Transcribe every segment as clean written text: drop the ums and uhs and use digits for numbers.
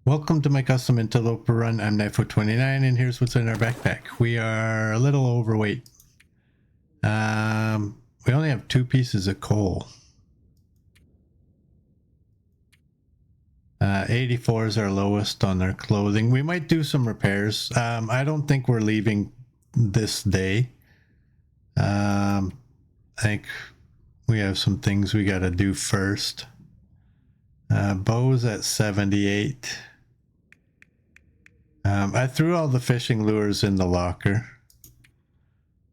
Welcome to my custom Interloper run. I'm E92 and here's what's in our backpack. We are a little overweight. We only have 2 pieces of coal. 84 is our lowest on our clothing. We might do some repairs. I don't think we're leaving this day. I think we have some things we got to do first. Bow's at 78. I threw all the fishing lures in the locker.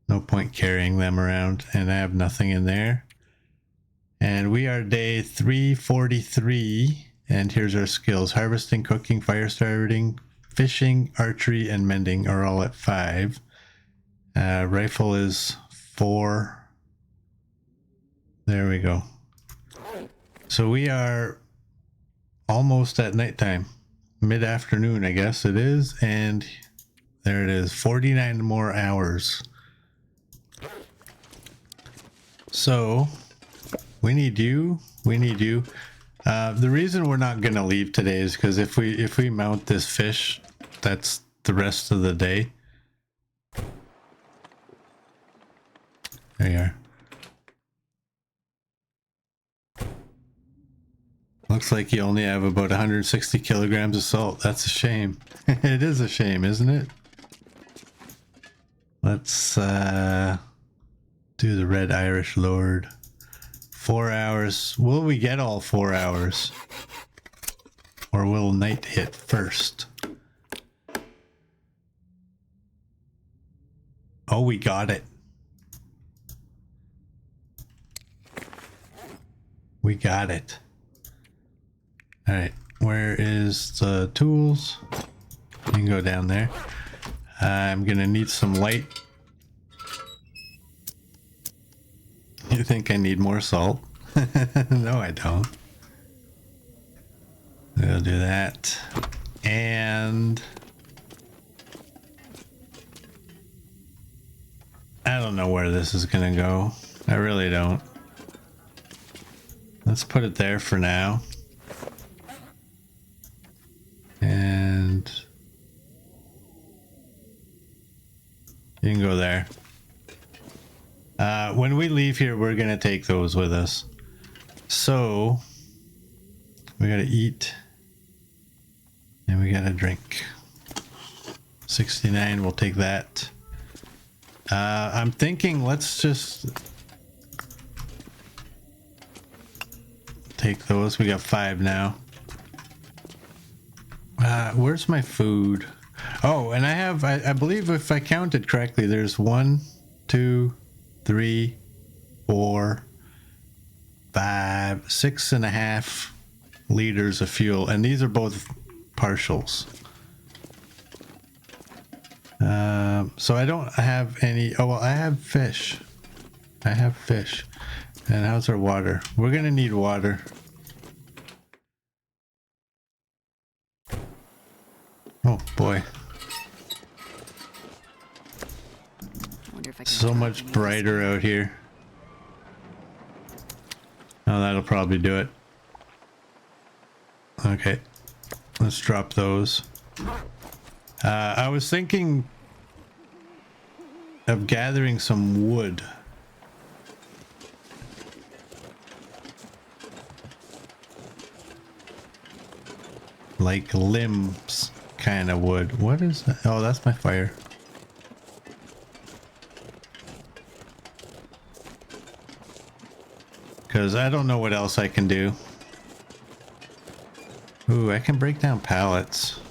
No point carrying them around, and I have nothing in there. And we are day 343, and here's our skills. Harvesting, cooking, fire starting, fishing, archery, and mending are all at 5. Rifle is 4. There we go. So we are almost at nighttime. Mid-afternoon, I guess it is, and there it is, 49 more hours. So we need you. The reason we're not gonna leave today is because if we mount this fish, that's the rest of the day. There you are. Looks like you only have about 160 kilograms of salt. That's a shame. It is a shame, isn't it? Let's do the Red Irish Lord. 4 hours. Will we get all 4 hours? Or will night hit first? Oh, we got it. We got it. Alright, where is the tools? You can go down there. I'm gonna need some light. You think I need more salt? No, I don't. We'll do that. And I don't know where this is gonna go. I really don't. Let's put it there for now. And you can go there. When we leave here, we're gonna take those with us. So we gotta eat and we gotta drink. 69, we'll take that. I'm thinking let's just take those. We got 5 now. Where's my food? Oh, and I believe if I counted correctly, there's 1, 2, 3, 4, 5, 6.5 liters of fuel, and these are both partials. So I don't have any. Oh well, I have fish. I have fish. And how's our water? We're gonna need water. Oh boy. So much brighter out here. Oh, that'll probably do it. Okay. Let's drop those. I was thinking of gathering some wood. Like limbs kind of wood. What is that? Oh, that's my fire. Because I don't know what else I can do. Ooh, I can break down pallets.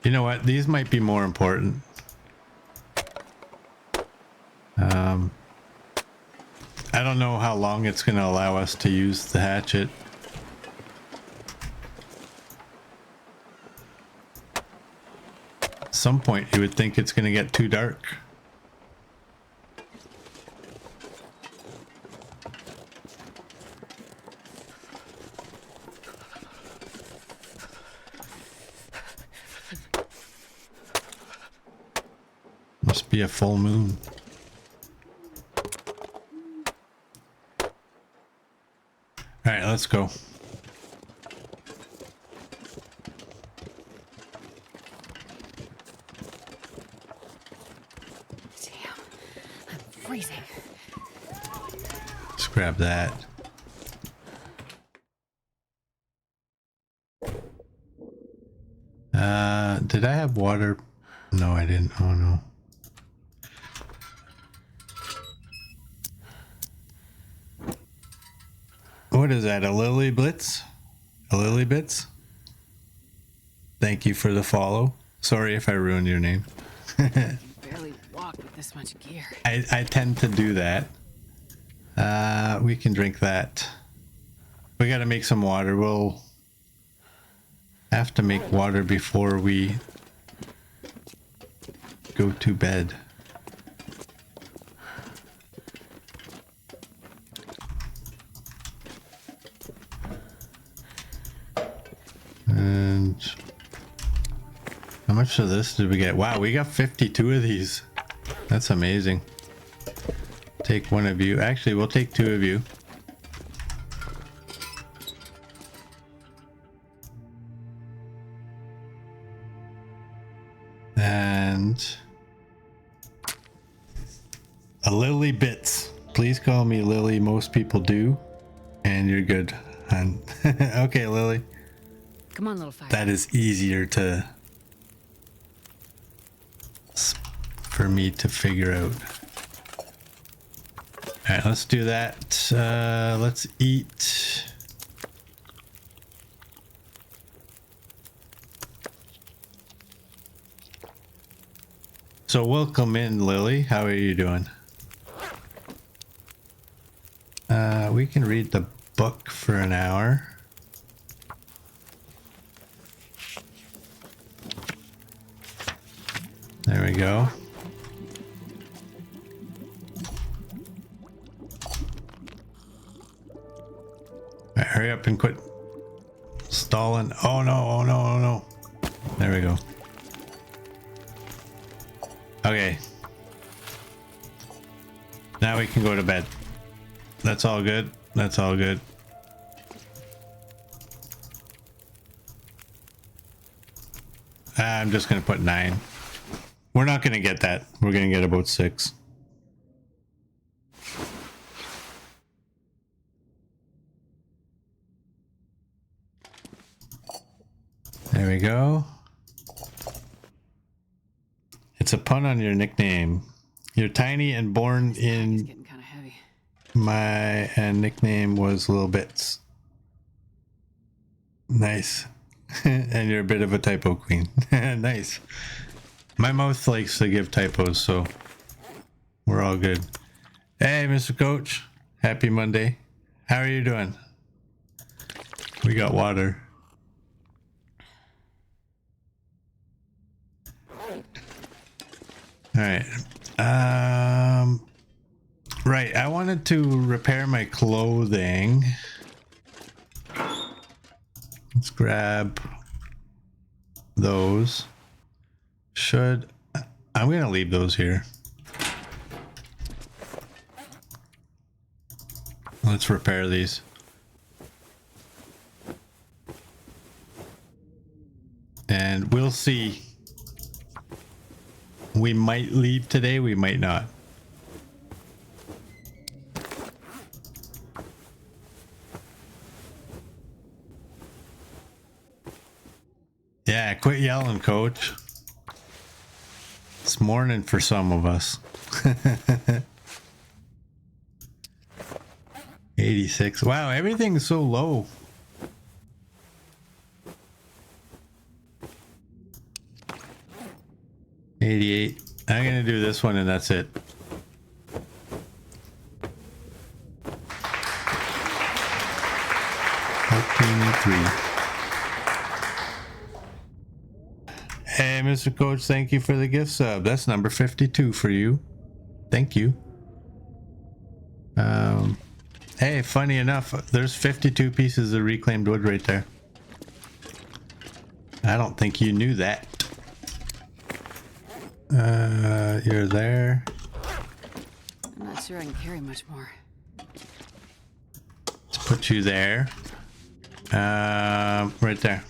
You know what? These might be more important. I don't know how long it's going to allow us to use the hatchet. At some point you would think it's going to get too dark. Must be a full moon. All right, let's go. freezing. Let's grab that. Did I have water? No, I didn't. Oh no. What is that? A Lily Blitz? A Lily Bits? Thank you for the follow. Sorry if I ruined your name. Barely walk with this much gear. I tend to do that. We can drink that. We gotta make some water. We'll have to make water before we go to bed. And how much of this did we get? Wow, we got 52 of these. That's amazing. Take one of you. Actually, we'll take two of you. And a Lily Bits. Please call me Lily. Most people do. And you're good, hon. Okay, Lily. Come on, little fire. That is easier to for me to figure out. All right, let's do that. Let's eat. So welcome in, Lily. How are you doing? We can read the book for an hour. There we go. Right, hurry up and quit stalling. Oh no, oh no, oh no. There we go. Okay. Now we can go to bed. That's all good. That's all good. I'm just gonna put 9. We're not gonna get that. We're gonna get about 6. There we go. It's a pun on your nickname. You're tiny and born in Getting kind of heavy. my nickname was Little Bits. Nice. And you're a bit of a typo queen. Nice. My mouth likes to give typos, so we're all good. Hey, Mr. Coach. Happy Monday. How are you doing? We got water. All right. Right. I wanted to repair my clothing. Let's grab those. I'm gonna leave those here. Let's repair these. And we'll see. We might leave today, we might not. Yeah, quit yelling, Coach. It's morning for some of us. 86. Wow, everything's so low. $88. I'm gonna do this one and that's it. Hey, Mr. Coach, thank you for the gift sub. That's number 52 for you. Thank you. Hey, funny enough, there's 52 pieces of reclaimed wood right there. I don't think you knew that. You're there. I'm not sure I can carry much more. Let's put you there. Right there.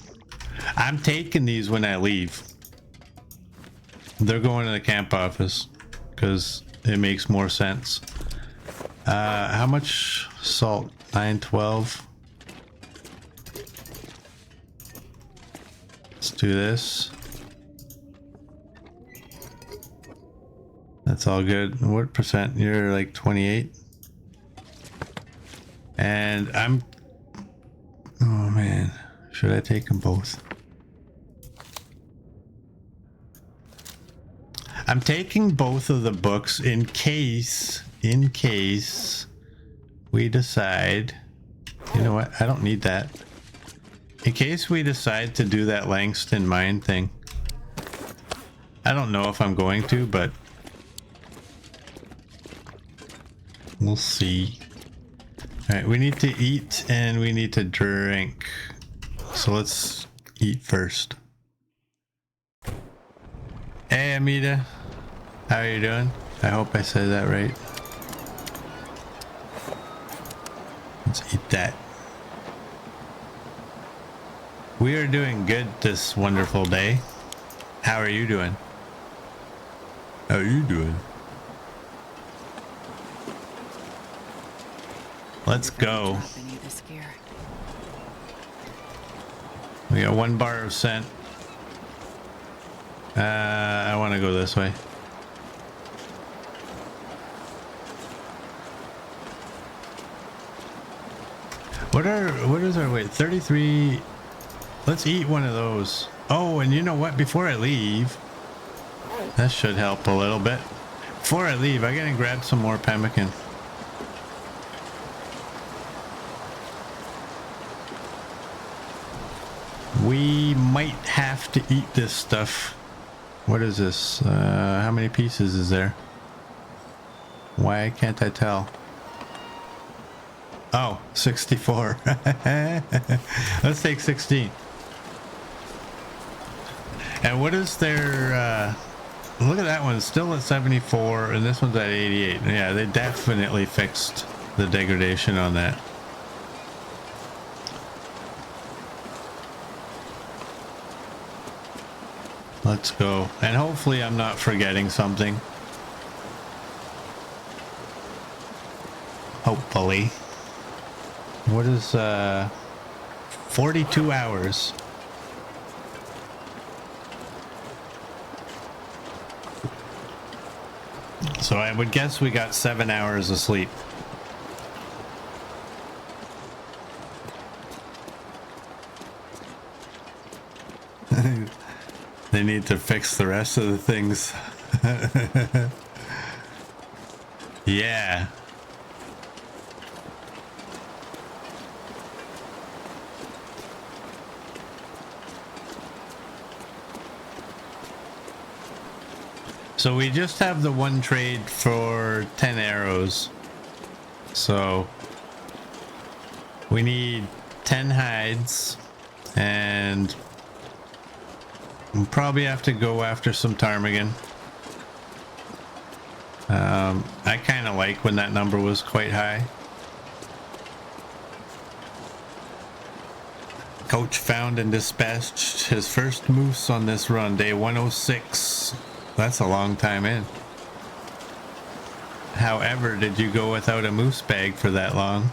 I'm taking these when I leave. They're going to the camp office because it makes more sense. How much salt? 912. Let's do this. That's all good. What percent? You're like 28. And I'm... Oh man, should I take them both? I'm taking both of the books in case we decide, you know what, I don't need that. In case we decide to do that Langston mine thing. I don't know if I'm going to, but we'll see. Alright, we need to eat and we need to drink. So let's eat first. Hey Amita, how are you doing? I hope I said that right. Let's eat that. We are doing good this wonderful day. How are you doing? How are you doing? Let's go. We got 1 bar of scent. I want to go this way. What is our weight? 33. Let's eat one of those. Oh, and you know what? Before I leave, that should help a little bit. Before I leave, I gotta grab some more pemmican. We might have to eat this stuff. What is this? How many pieces is there? Why can't I tell? Oh, 64. Let's take 16. And what is their... look at that one, it's still at 74, and this one's at 88. Yeah, they definitely fixed the degradation on that. Let's go. And hopefully I'm not forgetting something. Hopefully. What is 42 hours? So I would guess we got 7 hours of sleep. They need to fix the rest of the things. Yeah. So we just have the one trade for 10 arrows. So we need 10 hides, and we'll probably have to go after some ptarmigan. I kind of like when that number was quite high. Coach found and dispatched his first moose on this run, day 106. That's a long time in. However, did you go without a moose bag for that long?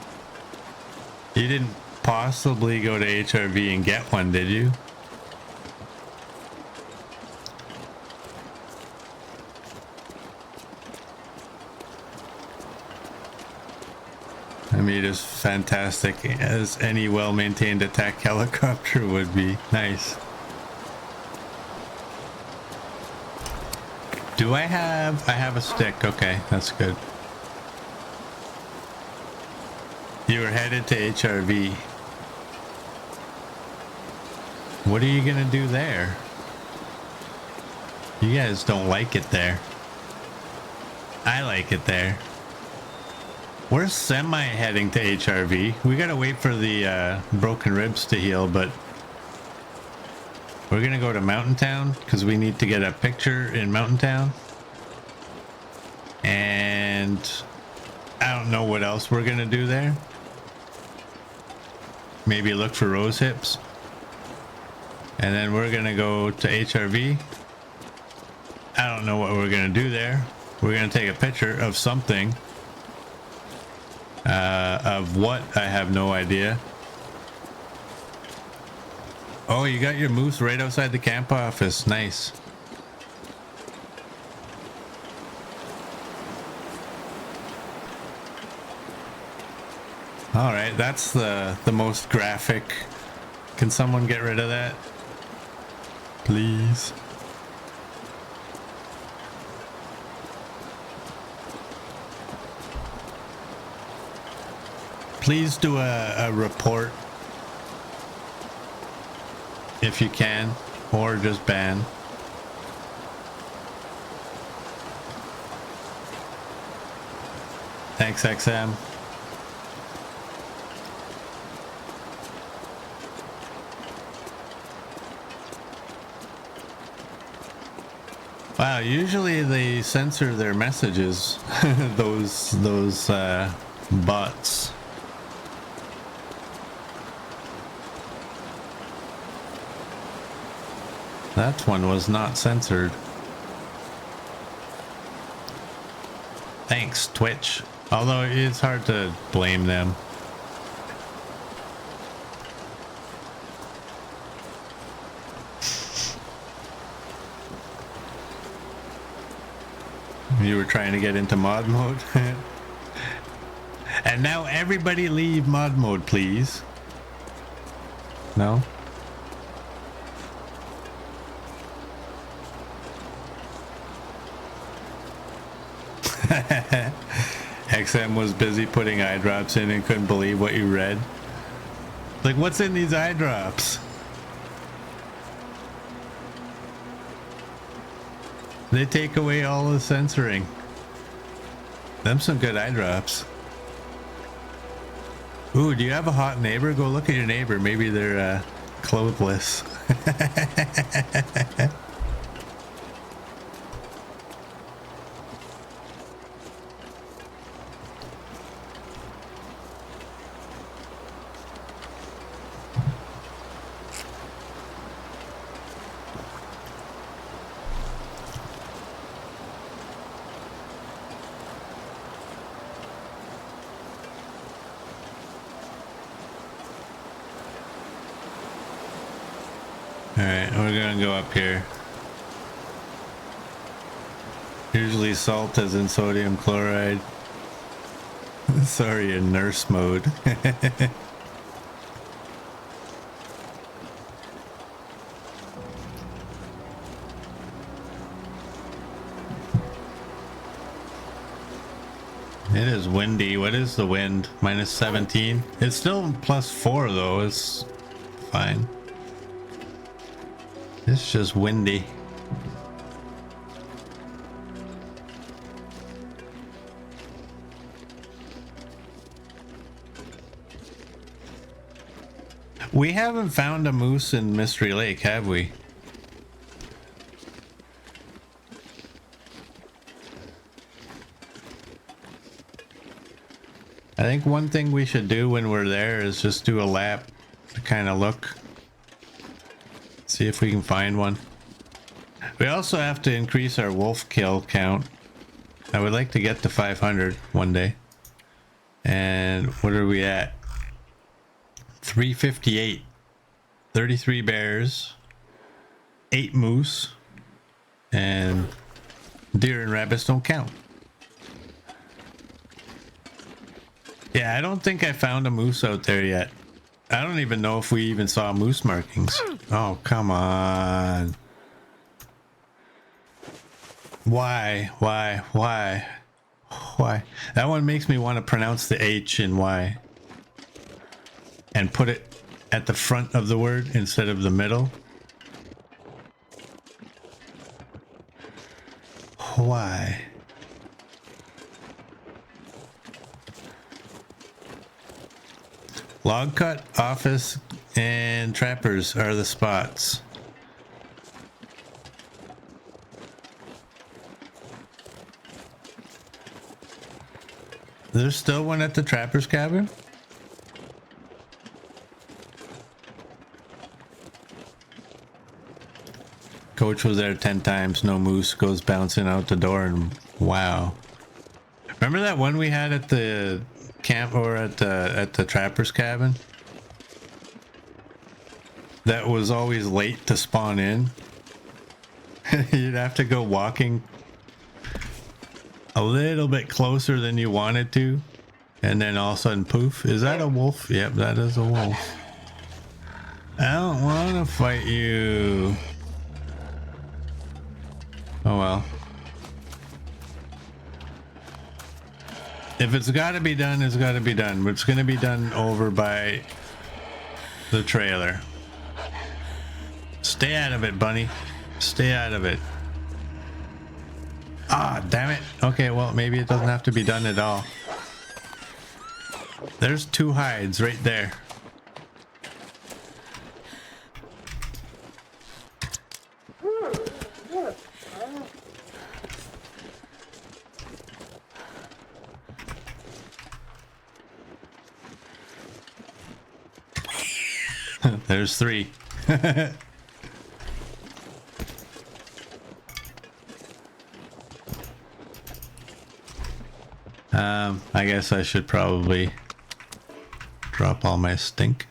You didn't possibly go to HRV and get one, did you? I mean, it's fantastic, as any well-maintained attack helicopter would be. Nice. Do I have a stick? Okay, that's good. You were headed to HRV. What are you gonna do there? You guys don't like it there. I like it there. We're semi heading to HRV. We gotta wait for the broken ribs to heal, but we're gonna go to Mountain Town because we need to get a picture in Mountain Town. And I don't know what else we're gonna do there. Maybe look for rose hips. And then we're gonna go to HRV. I don't know what we're gonna do there. We're gonna take a picture of something. Of what, I have no idea. Oh, you got your moose right outside the camp office. Nice. All right, that's the most graphic. Can someone get rid of that, please? Please do a report if you can, or just ban. Thanks, XM. Wow, usually they censor their messages, those bots. That one was not censored. Thanks, Twitch. Although it's hard to blame them. You were trying to get into mod mode. And now everybody leave mod mode, please. No? XM was busy putting eye drops in and couldn't believe what you read. Like, what's in these eye drops? They take away all the censoring. Them some good eye drops. Ooh, do you have a hot neighbor? Go look at your neighbor. Maybe they're clothless. Alright, we're gonna go up here. Usually salt as in sodium chloride. Sorry, in nurse mode. It is windy. What is the wind? Minus 17. It's still plus 4 though. It's fine. It's just windy. We haven't found a moose in Mystery Lake, have we? I think one thing we should do when we're there is just do a lap to kind of look. See if we can find one. We also have to increase our wolf kill count. I would like to get to 500 one day. And what are we at? 358. 33 bears. 8 moose. And deer and rabbits don't count. Yeah, I don't think I found a moose out there yet. I don't even know if we even saw moose markings. Oh, come on. Why? That one makes me want to pronounce the H in Y. And put it at the front of the word instead of the middle. Why? Log cut, office, and trappers are the spots. There's still one at the trapper's cabin? Coach was there 10 times, no moose, goes bouncing out the door and Wow. Remember that one we had at the camp or at the trapper's cabin? That was always late to spawn in. You'd have to go walking a little bit closer than you wanted to, and then all of a sudden, poof. Is that a wolf? Yep, that is a wolf. I don't want to fight you. Oh well. If it's got to be done, it's got to be done. But it's going to be done over by the trailer. Stay out of it, bunny. Stay out of it. Ah, damn it. Okay, well, maybe it doesn't have to be done at all. There's 2 hides right there. There's 3. I guess I should probably drop all my stink.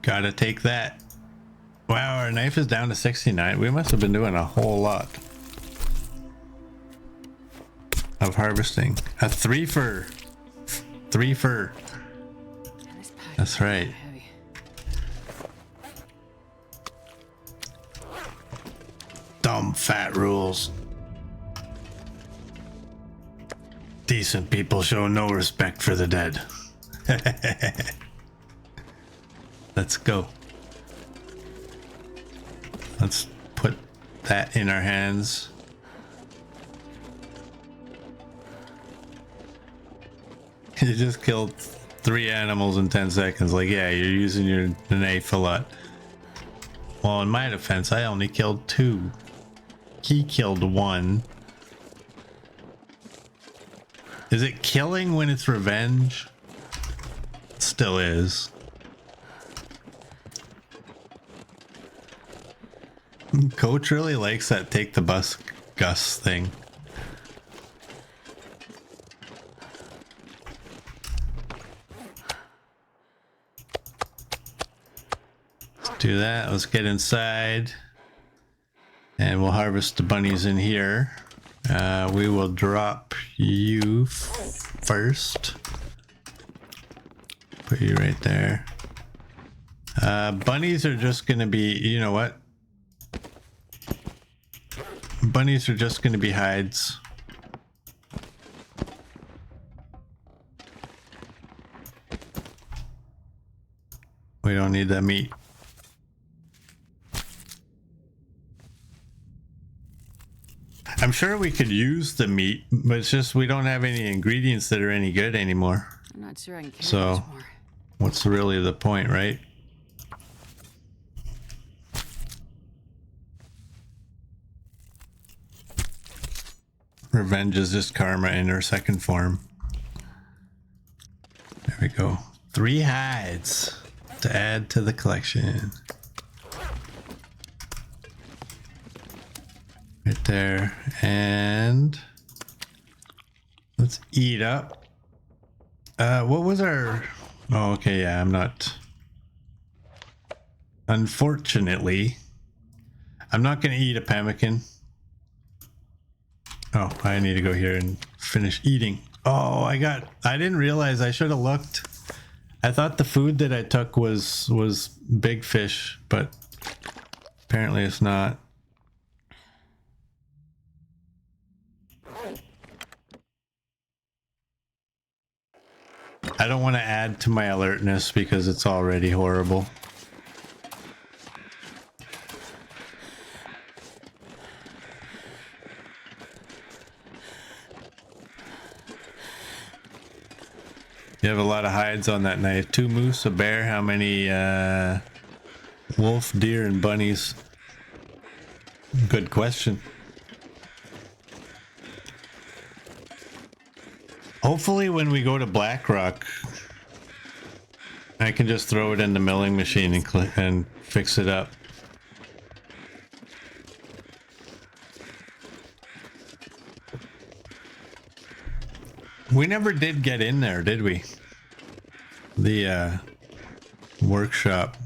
Gotta take that. Wow, our knife is down to 69. We must have been doing a whole lot of harvesting. A 3 fur. 3 fur. That's right. Dumb fat rules. Decent people show no respect for the dead. Let's go. Let's put that in our hands. You just killed 3 animals in 10 seconds. Like, yeah, you're using your knife a lot. Well, in my defense, I only killed 2. He killed 1. Is it killing when it's revenge? It still is. Coach really likes that take the bus Gus thing. Let's do that. Let's get inside. And we'll harvest the bunnies in here. We will drop you first. Put you right there. Bunnies are just gonna be, you know what? Bunnies are just gonna be hides. We don't need that meat. I'm sure we could use the meat, but it's just we don't have any ingredients that are any good anymore. I'm not sure I can carry So, much more. What's really the point, right? Revenge is just karma in her second form. There we go. 3 hides to add to the collection. Right there. And let's eat up. What was our... Oh, okay, yeah, I'm not... Unfortunately, I'm not going to eat a pemmican. Oh, I need to go here and finish eating. Oh, I didn't realize I should have looked. I thought the food that I took was big fish, but apparently it's not. I don't want to add to my alertness because it's already horrible. You have a lot of hides on that knife. 2 moose, a bear, how many wolf, deer, and bunnies? Good question. Hopefully when we go to Blackrock, I can just throw it in the milling machine and fix it up. We never did get in there, did we? The workshop.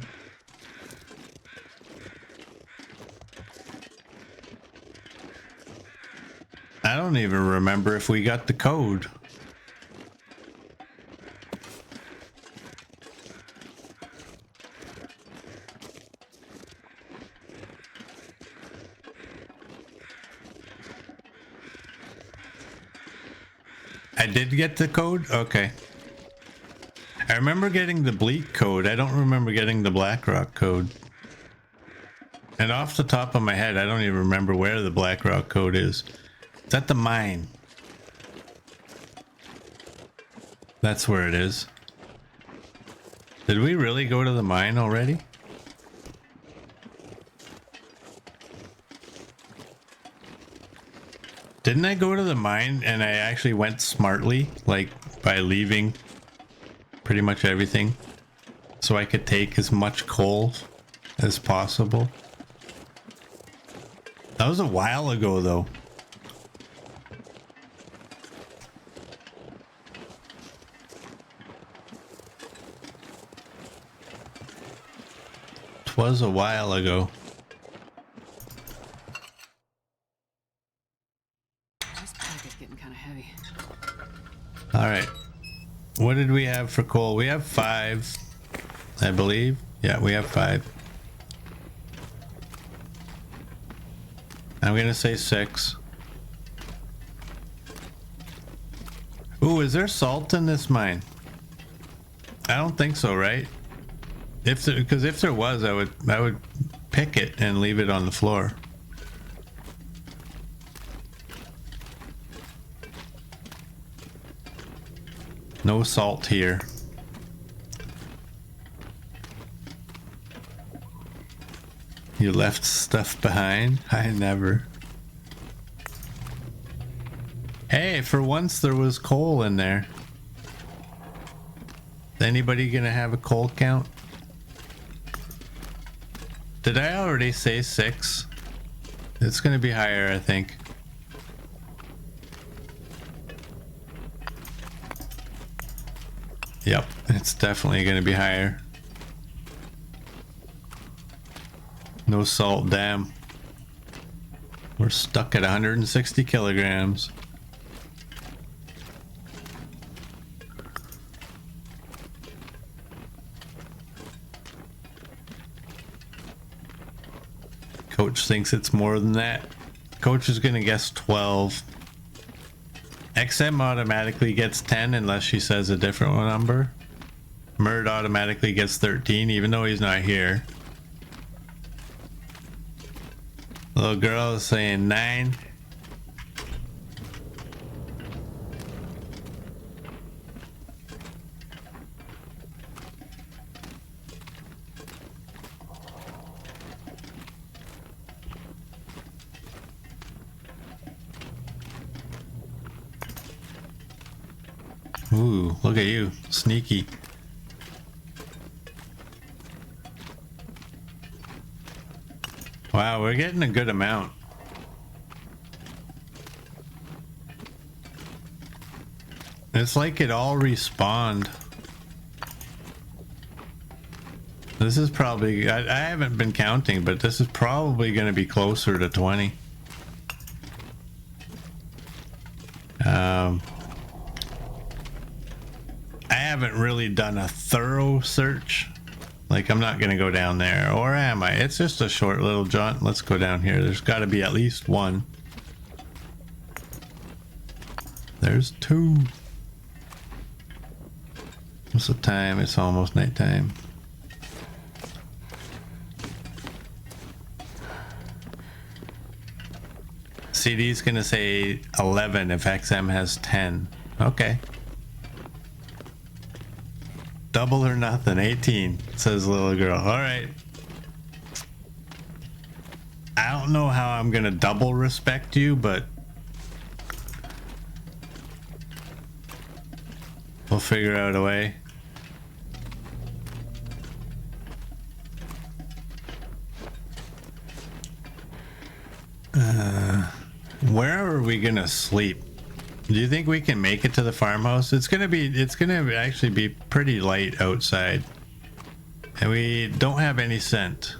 I don't even remember if we got the code. I did get the code? Okay. I remember getting the Bleak code. I don't remember getting the Blackrock code. And off the top of my head, I don't even remember where the Blackrock code is. It's at the mine. That's where it is. Did we really go to the mine already? Didn't I go to the mine and I actually went smartly, like by leaving pretty much everything so I could take as much coal as possible? That was a while ago though. It was a while ago. This pack is getting kind of heavy. All right. What did we have for coal? We have 5, I believe. Yeah, we have 5. I'm gonna say 6. Ooh, is there salt in this mine? I don't think so, right? Because if there was, I would pick it and leave it on the floor. No salt here. You left stuff behind? I never. Hey, for once there was coal in there. Is anybody gonna have a coal count? Did I already say 6? It's gonna be higher, I think. Yep, it's definitely gonna be higher. No salt, damn. We're stuck at 160 kilograms. Coach thinks it's more than that. Coach is gonna guess 12. XM automatically gets 10 unless she says a different number. Murd automatically gets 13 even though he's not here. Little girl is saying 9. Ooh, look at you, sneaky. Wow, we're getting a good amount. It's like it all respawned. This is probably, I haven't been counting, but this is probably going to be closer to 20. I haven't really done a thorough search. Like, I'm not gonna go down there, or am I? It's just a short little jaunt. Let's go down here. There's got to be at least 1. There's 2. What's the time? It's almost nighttime. CD's gonna say 11 if XM has 10. Okay. Double or nothing, 18, says little girl. All right. I don't know how I'm gonna double respect you, but we'll figure out a way. Where are we gonna sleep? Do you think we can make it to the farmhouse? It's gonna actually be pretty light outside. And we don't have any scent.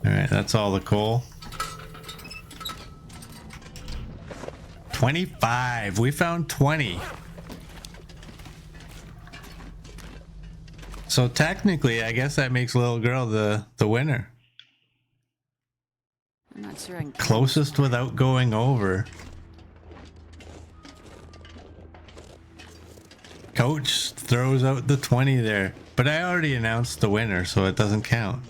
Alright, that's all the coal. 25. We found 20. So technically, I guess that makes little girl the winner. I'm not sure I can. Closest without going over. Coach throws out the 20 there. But I already announced the winner, so it doesn't count.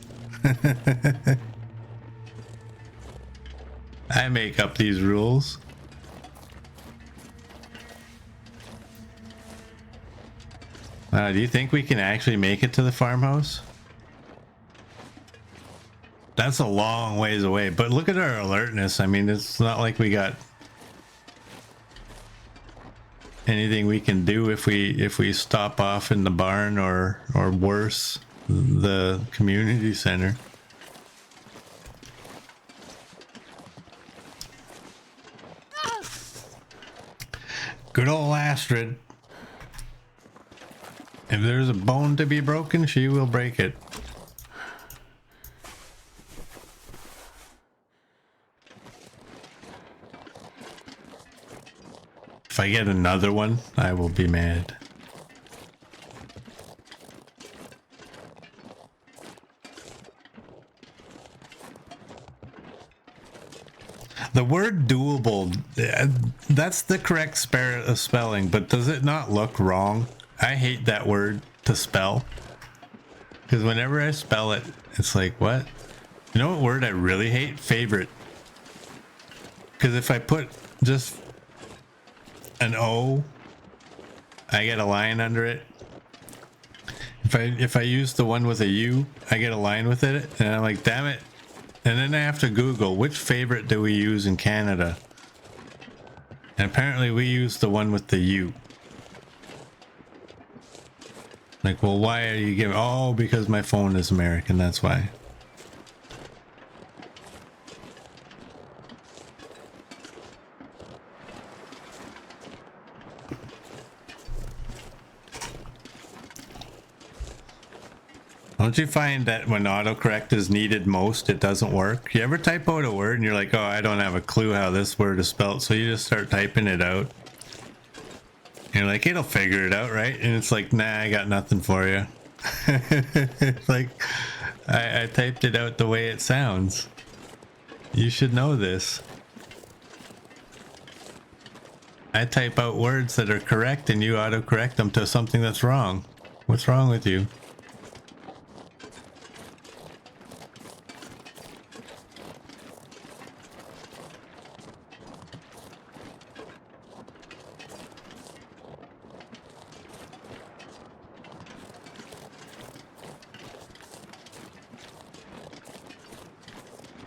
I make up these rules. Do you think we can actually make it to the farmhouse? That's a long ways away, but look at our alertness. I mean, it's not like we got anything we can do if we stop off in the barn or worse, the community center. Good old Astrid. If there's a bone to be broken, she will break it. If I get another one, I will be mad. The word doable, that's the correct spelling, but does it not look wrong? I hate that word to spell. Because whenever I spell it, it's like, what? You know what word I really hate? Favorite. Because if I put just an O, I get a line under it. If I use the one with a U, I get a line with it, and I'm like, damn it. And then I have to Google, which favorite do we use in Canada? And apparently we use the one with the U. Like, well, why are you giving... Oh, because my phone is American, that's why. Don't you find that when autocorrect is needed most, it doesn't work? You ever type out a word and you're like, oh, I don't have a clue how this word is spelled, so you just start typing it out. You're like, it'll figure it out, right? And it's like, nah, I got nothing for you. Like, I typed it out the way it sounds. You should know this. I type out words that are correct and you autocorrect them to something that's wrong. What's wrong with you?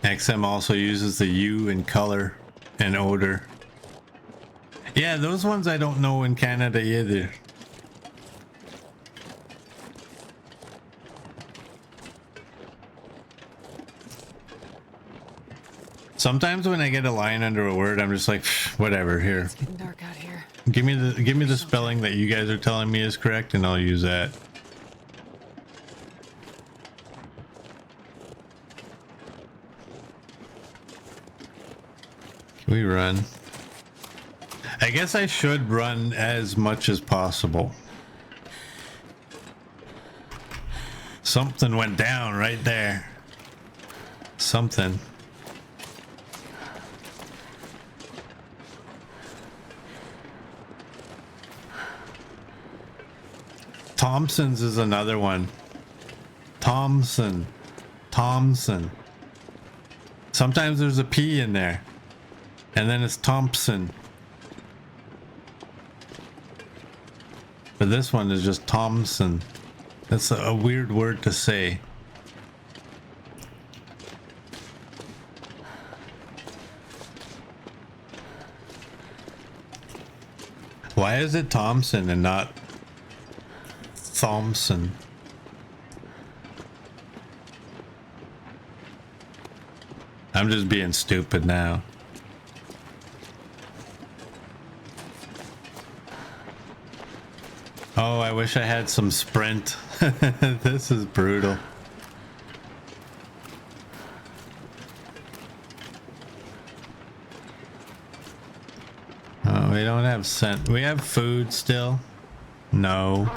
XM also uses the U in color and odor. Yeah, those ones I don't know in Canada either. Sometimes when I get a line under a word, I'm just like, whatever, here. It's getting dark out here. Give me the spelling that you guys are telling me is correct and I'll use that. Can we run? I guess I should run as much as possible. Something went down right there. Something. Thompson's is another one. Thompson. Sometimes there's a P in there. And then it's Thompson. But this one is just Thompson. That's a weird word to say. Why is it Thompson and not Thompson? I'm just being stupid now. Oh, I wish I had some sprint. This is brutal. Oh, we don't have scent. We have food still? No.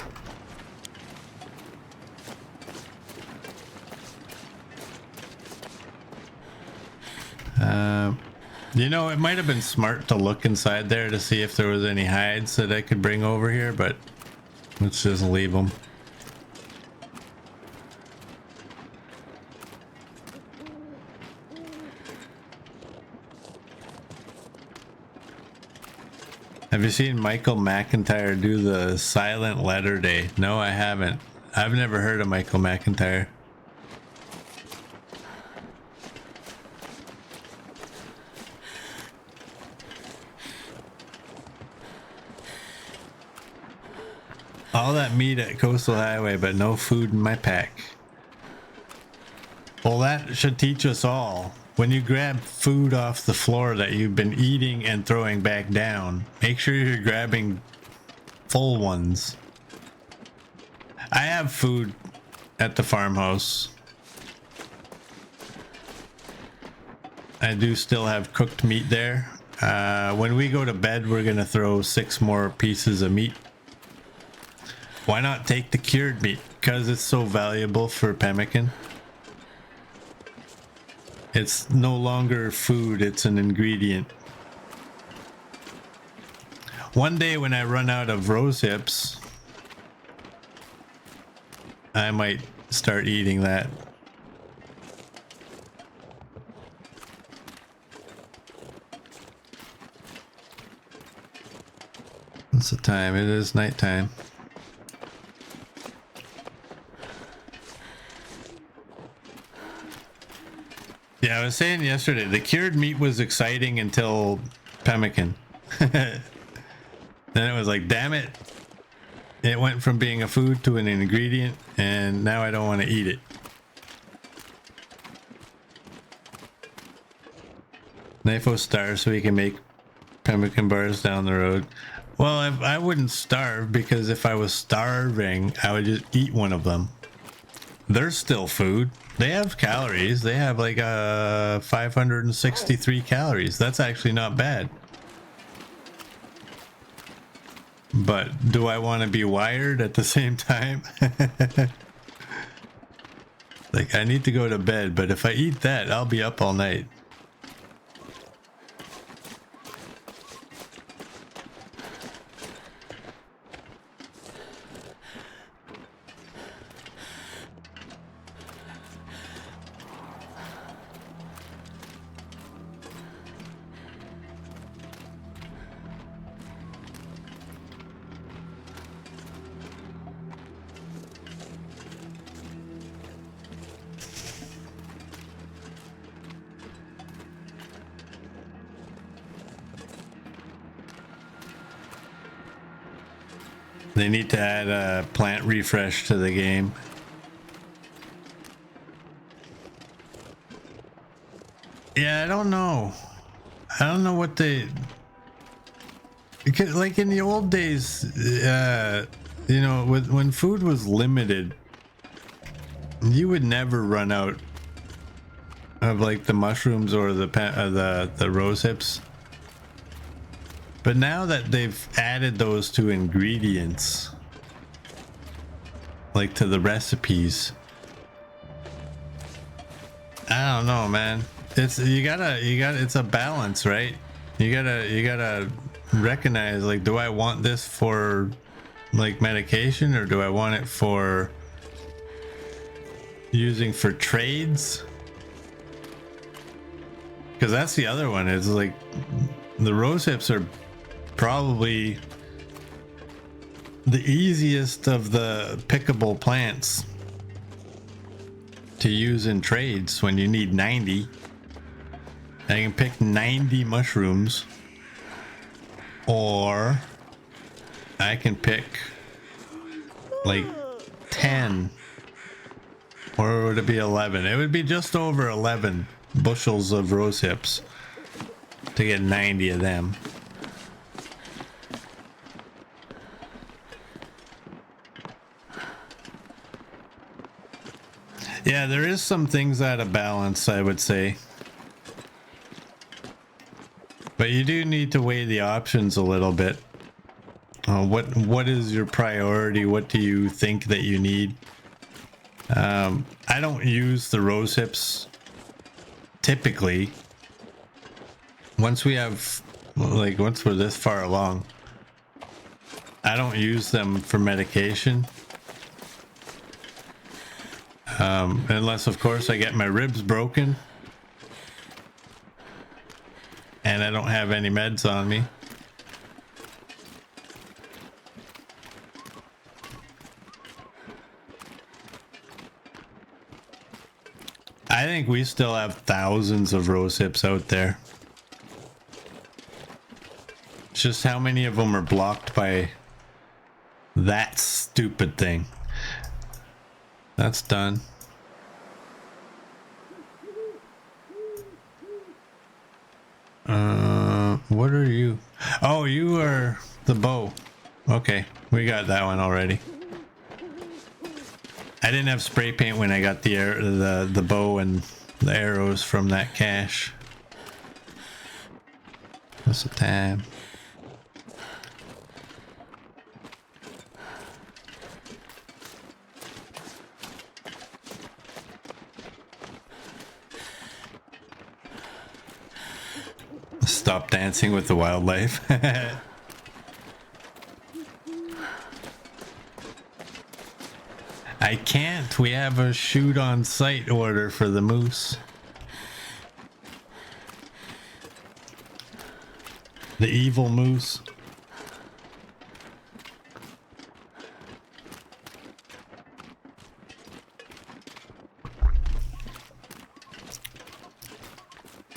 You know, it might have been smart to look inside there to see if there was any hides that I could bring over here, but let's just leave them. Have you seen Michael McIntyre do the silent letter day? No, I haven't. I've never heard of Michael McIntyre. All that meat at Coastal Highway, but no food in my pack. Well, that should teach us all. When you grab food off the floor that you've been eating and throwing back down, make sure you're grabbing full ones. I have food at the farmhouse. I do still have cooked meat there. When we go to bed, we're gonna throw 6 more pieces of meat. Why not take the cured meat? Because it's so valuable for pemmican. It's no longer food, it's an ingredient. One day when I run out of rose hips, I might start eating that. What's the time? It is nighttime. Yeah, I was saying yesterday, the cured meat was exciting until pemmican. Then it was like, damn it. It went from being a food to an ingredient, and now I don't want to eat it. Knifo starves so he can make pemmican bars down the road. Well, I wouldn't starve, because if I was starving, I would just eat one of them. They're still food. They have calories. They have like 563 calories. That's actually not bad. But do I want to be wired at the same time? Like, I need to go to bed, but if I eat that, I'll be up all night. They need to add a plant refresh to the game. Yeah, I don't know. I don't know what they... Because, like, in the old days, you know, when food was limited, you would never run out of, like, the mushrooms or the rose hips. But now that they've added those to ingredients, like to the recipes, I don't know, man. It's it's a balance, right? You gotta recognize, like, do I want this for like medication, or do I want it for using for trades? Because that's the other one. Is like the rose hips are probably the easiest of the pickable plants to use in trades when you need 90. I can pick 90 mushrooms, or I can pick like 10, or would it be 11? It would be just over 11 bushels of rose hips to get 90 of them. Yeah, there is some things out of balance, I would say. But you do need to weigh the options a little bit. What is your priority? What do you think that you need? I don't use the rose hips typically. Once we have, like, once we're this far along, I don't use them for medication. Unless, of course, I get my ribs broken and I don't have any meds on me. I think we still have thousands of rose hips out there. It's just how many of them are blocked by that stupid thing. That's done. What are you? Oh, you are the bow. Okay, we got that one already. I didn't have spray paint when I got the bow and the arrows from that cache. What's the time? Stop dancing with the wildlife. I can't. We have a shoot on sight order for the moose. The evil moose.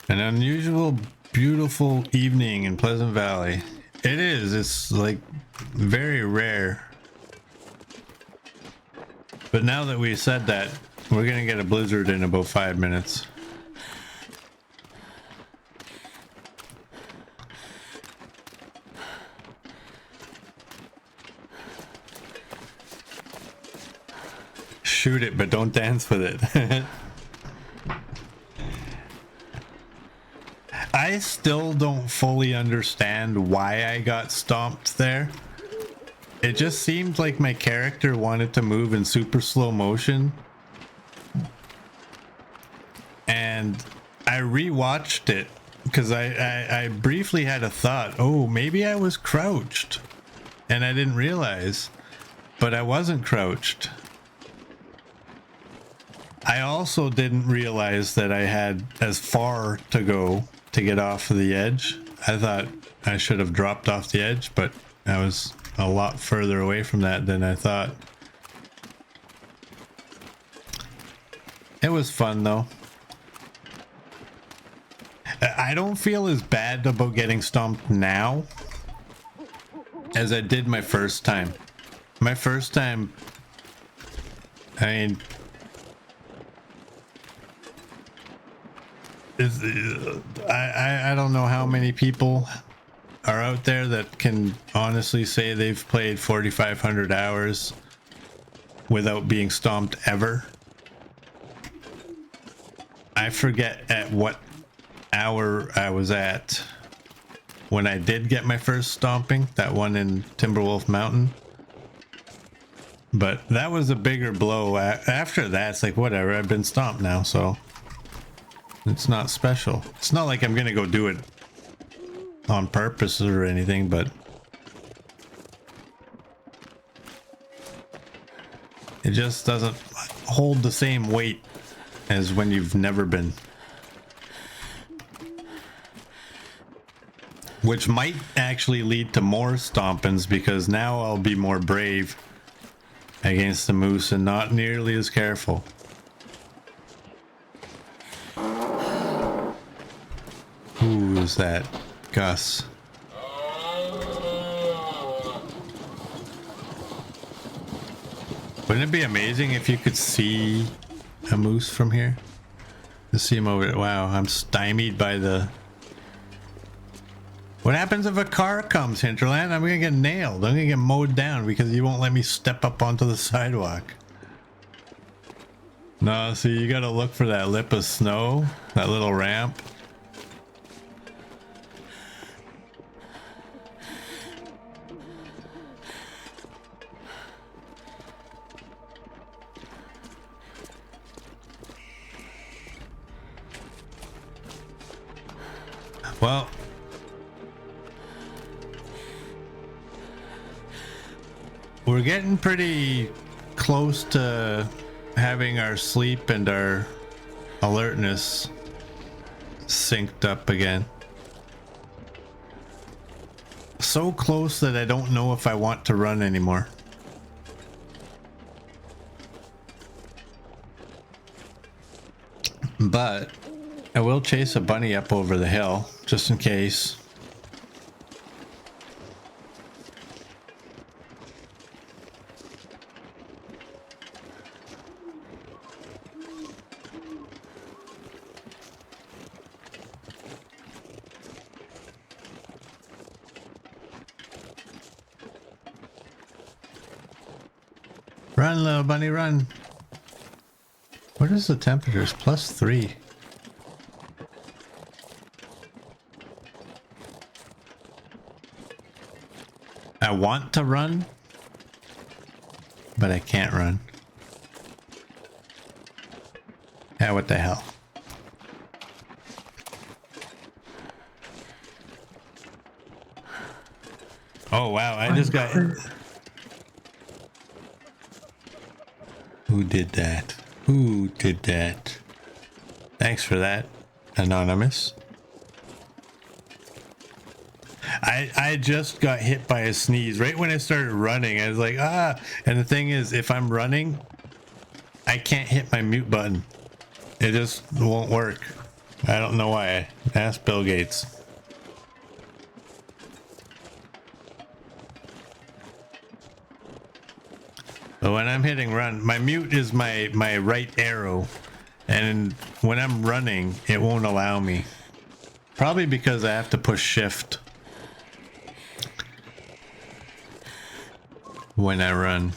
An unusual, beautiful evening in Pleasant Valley. It is. It's like very rare. But now that we said that, we're gonna get a blizzard in about 5 minutes. Shoot it, but don't dance with it. I still don't fully understand why I got stomped there. It just seemed like my character wanted to move in super slow motion. And I rewatched it because I briefly had a thought, oh, maybe I was crouched. And I didn't realize, but I wasn't crouched. I also didn't realize that I had as far to go to get off of the edge. I thought I should have dropped off the edge, but I was a lot further away from that than I thought. It was fun though. I don't feel as bad about getting stomped now as I did my first time. My first time, I mean, I don't know how many people are out there that can honestly say they've played 4,500 hours without being stomped ever. I forget at what hour I was at when I did get my first stomping, that one in Timberwolf Mountain. But that was a bigger blow. After that, it's like, whatever, I've been stomped now, so it's not special. It's not like I'm gonna go do it on purpose or anything, but it just doesn't hold the same weight as when you've never been. Which might actually lead to more stompings, because now I'll be more brave against the moose and not nearly as careful. Who is that? Gus. Wouldn't it be amazing if you could see a moose from here? Just see him over. Wow, I'm stymied by the... What happens if a car comes, Hinterland? I'm gonna get nailed. I'm gonna get mowed down because you won't let me step up onto the sidewalk. No, see, you gotta look for that lip of snow, that little ramp. Well, we're getting pretty close to having our sleep and our alertness synced up again. So close that I don't know if I want to run anymore. But I will chase a bunny up over the hill, just in case. Run, little bunny, run. What is the temperatures? +3. I want to run, but I can't run. Yeah, what the hell? Oh wow, I just got... Who did that? Who did that? Thanks for that, Anonymous. I just got hit by a sneeze right when I started running. I was like, ah. And the thing is, if I'm running, I can't hit my mute button. It just won't work. I don't know why. Ask Bill Gates. But when I'm hitting run, my mute is my right arrow. And when I'm running, it won't allow me. Probably because I have to push shift when I run.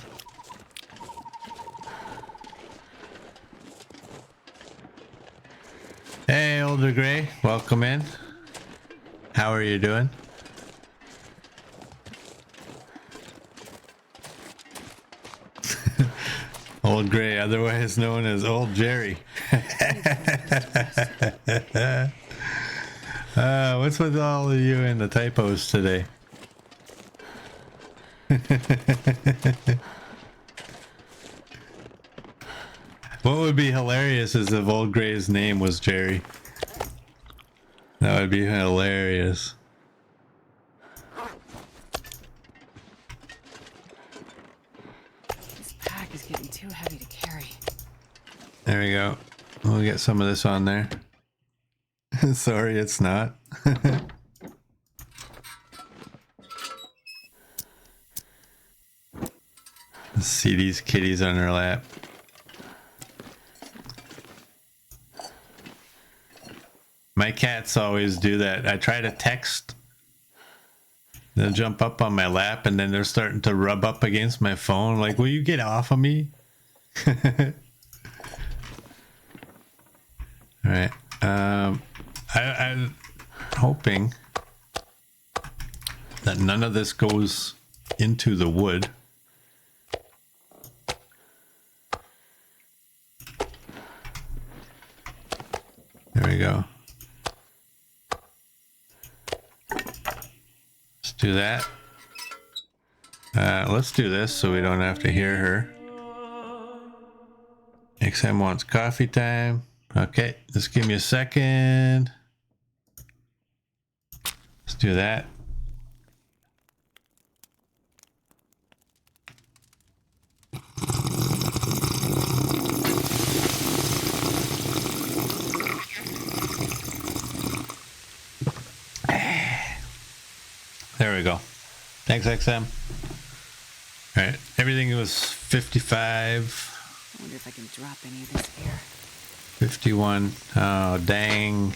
Hey, Older Gray, welcome in. How are you doing? Old Gray, otherwise known as Old Jerry. What's with all of you and the typos today? What would be hilarious is if Old Gray's name was Jerry. That would be hilarious. This pack is getting too heavy to carry. There we go. We'll get some of this on there. Sorry, it's not. See these kitties on her lap. My cats always do that. I try to text. They'll jump up on my lap and then they're starting to rub up against my phone. Like, will you get off of me? All right. I'm hoping that none of this goes into the wood. There we go. Let's do that. Let's do this so we don't have to hear her. XM wants coffee time. Okay, just give me a second. Let's do that. There we go. Thanks, XM. All right, everything was 55. I wonder if I can drop any of this here. 51. Oh, dang.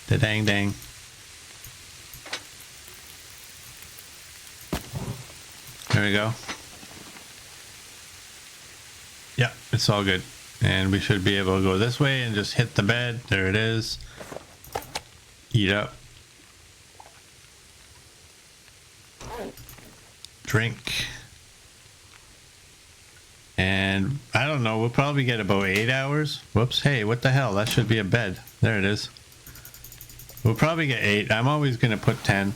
The dang dang. There we go. Yeah, it's all good. And we should be able to go this way and just hit the bed. There it is. Eat up. Drink. And I don't know, we'll probably get about 8 hours. Whoops, hey, what the hell? That should be a bed. There it is. We'll probably get 8. I'm always going to put 10.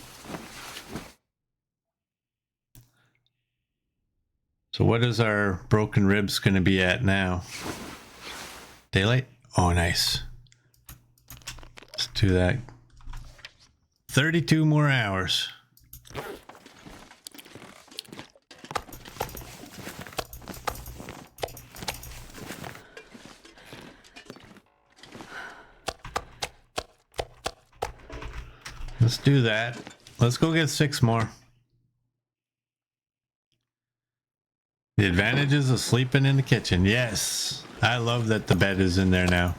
So what is our broken ribs going to be at now? Daylight? Oh, nice. Let's do that. 32 more hours. Let's do that. Let's go get 6 more. The advantages of sleeping in the kitchen. Yes. I love that the bed is in there now.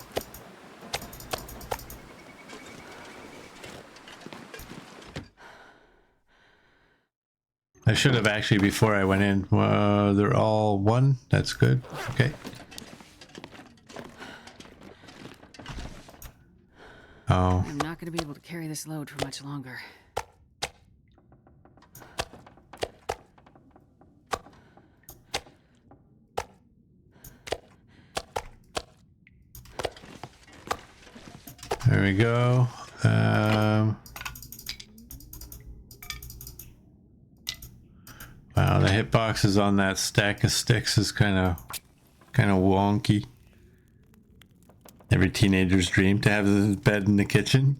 I should have actually before I went in. They're all 1. That's good. Okay. Oh. I'm not going to be able to carry this load for much longer. There we go. Wow, the hitboxes on that stack of sticks is kind of wonky. Every teenager's dream to have a bed in the kitchen.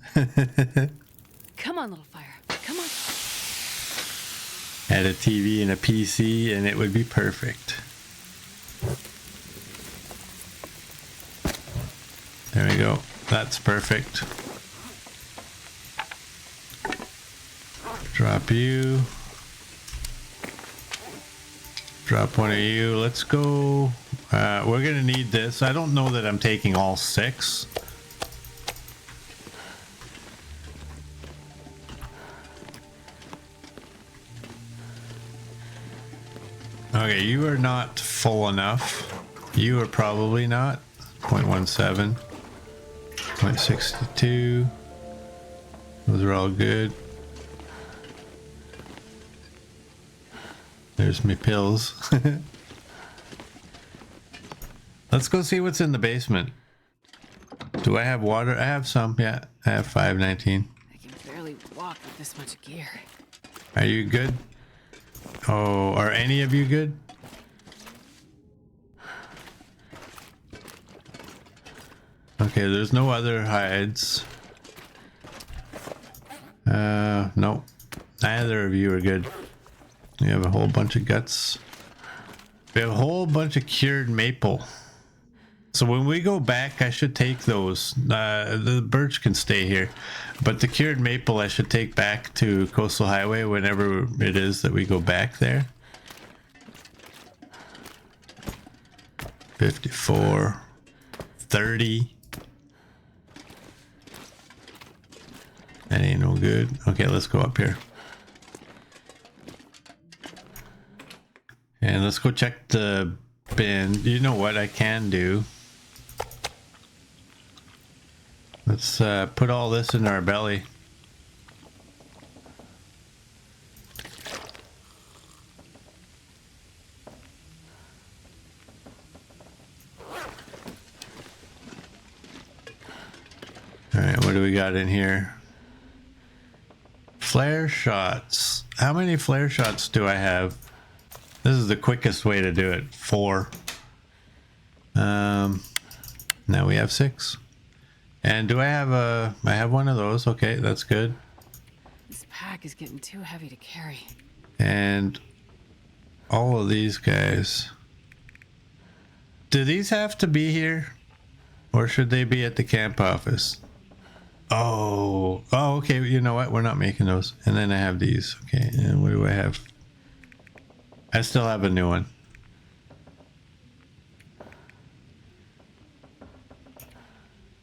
Come on, little fire. Come on. Add a TV and a PC and it would be perfect. There we go. That's perfect. Drop you. Drop one of you. Let's go. We're gonna need this. I don't know that I'm taking all 6. Okay, you are not full enough. You are probably not. 0.17. 0.62. Those are all good. There's my pills. Let's go see what's in the basement. Do I have water? I have some, yeah. I have 519. I can barely walk with this much gear. Are you good? Oh, are any of you good? Okay, there's no other hides. Nope. Neither of you are good. We have a whole bunch of guts. We have a whole bunch of cured maple. So when we go back, I should take those. The birch can stay here. But the cured maple I should take back to Coastal Highway whenever it is that we go back there. 54. 30. That ain't no good. Okay, let's go up here. And let's go check the bin. You know what I can do? Let's put all this in our belly. Alright, what do we got in here? Flare shots. How many flare shots do I have? This is the quickest way to do it. 4. Now we have 6. And do I have I have one of those. Okay, that's good. This pack is getting too heavy to carry. And all of these guys. Do these have to be here? Or should they be at the camp office? Oh, okay. You know what? We're not making those. And then I have these. Okay, and what do I have? I still have a new one.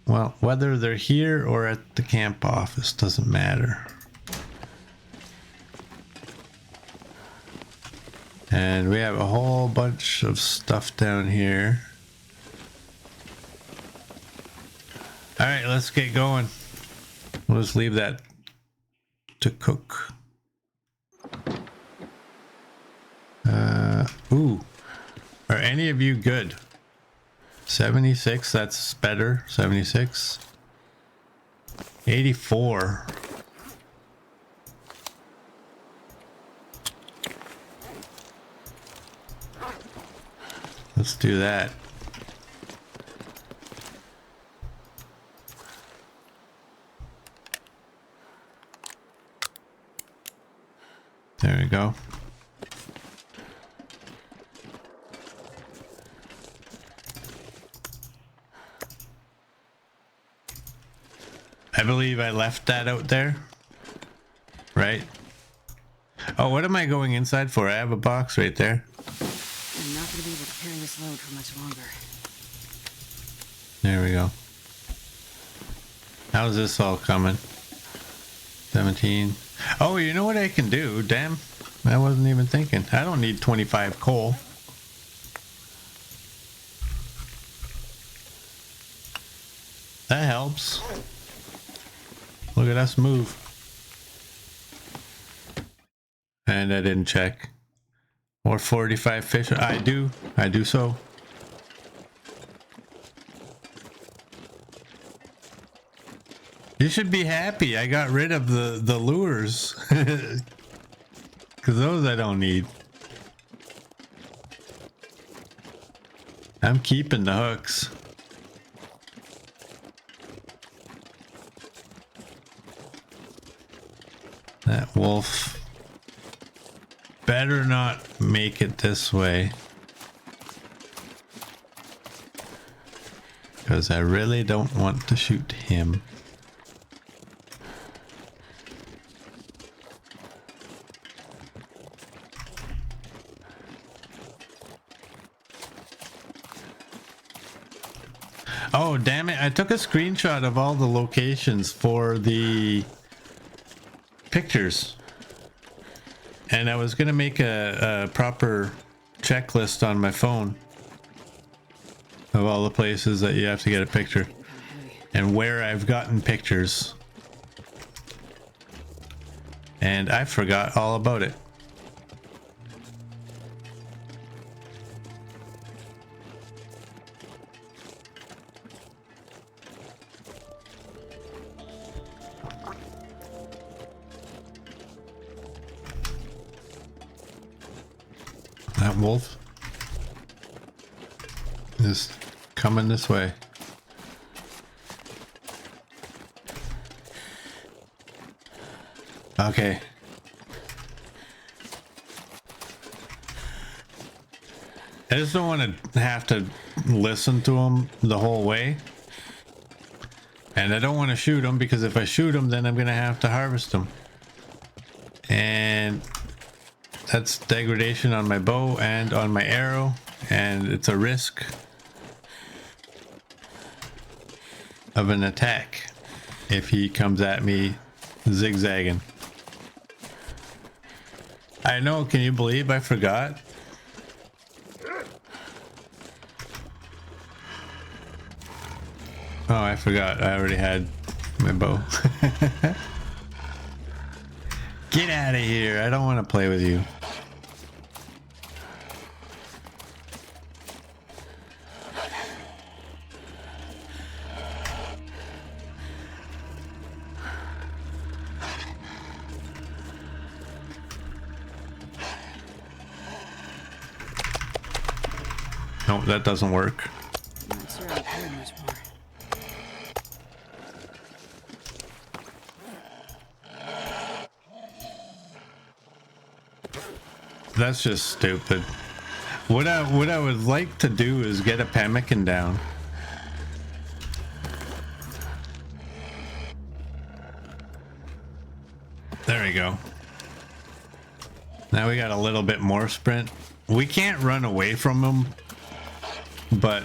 Well, whether they're here or at the camp office doesn't matter. And we have a whole bunch of stuff down here. All right, let's get going. We'll just leave that to cook. Ooh, are any of you good? 76, that's better. 76. 84. Let's do that. There we go. I believe I left that out there, right? Oh, what am I going inside for? I have a box right there. I'm not gonna be able to carry this load for much longer. There we go. How's this all coming? 17. Oh, you know what I can do? Damn, I wasn't even thinking. I don't need 25 coal. That helps. Look at us move. And I didn't check. Or 45 fish. I do so. You should be happy. I got rid of the lures. Because those I don't need. I'm keeping the hooks. That wolf better not make it this way. Because I really don't want to shoot him. Oh, damn it. I took a screenshot of all the locations for the pictures. And I was going to make a proper checklist on my phone of all the places that you have to get a picture and where I've gotten pictures. And I forgot all about it. That wolf is coming this way. Okay. I just don't want to have to listen to him the whole way. And I don't want to shoot him because if I shoot him, then I'm going to have to harvest him. And that's degradation on my bow and on my arrow, and it's a risk of an attack if he comes at me zigzagging. I know, can you believe I forgot? Oh, I forgot. I already had my bow. Get out of here. I don't want to play with you. No, that doesn't work. I'm not sure I'm carrying much more. That's just stupid. What I would like to do is get a pemmican down. There we go. Now we got a little bit more sprint. We can't run away from them, but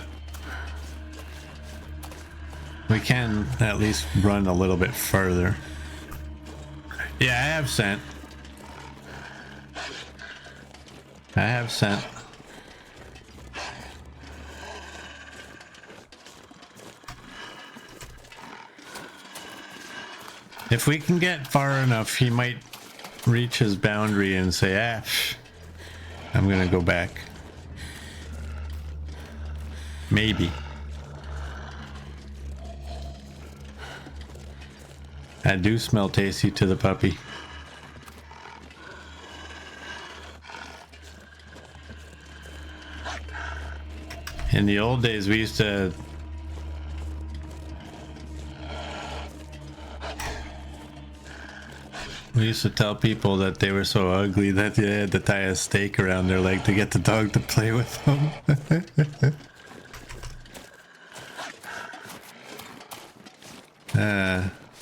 We can at least run a little bit further. Yeah, I have scent. I have scent. If we can get far enough, he might reach his boundary and say, ah, I'm gonna go back. Maybe. I do smell tasty to the puppy. In the old days, we used to tell people that they were so ugly that they had to tie a stake around their leg to get the dog to play with them.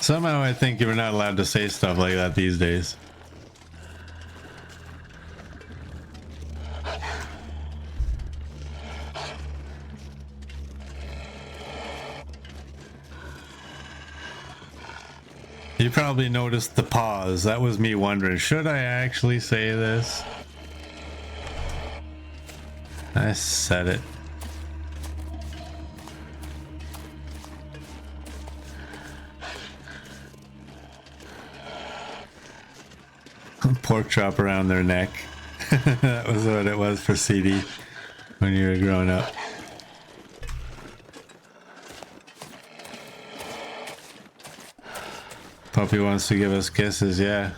Somehow I think you're not allowed to say stuff like that these days. You probably noticed the pause. That was me wondering, should I actually say this? I said it. Pork chop around their neck. That was what it was for CD when you were growing up. Puppy wants to give us kisses, yeah.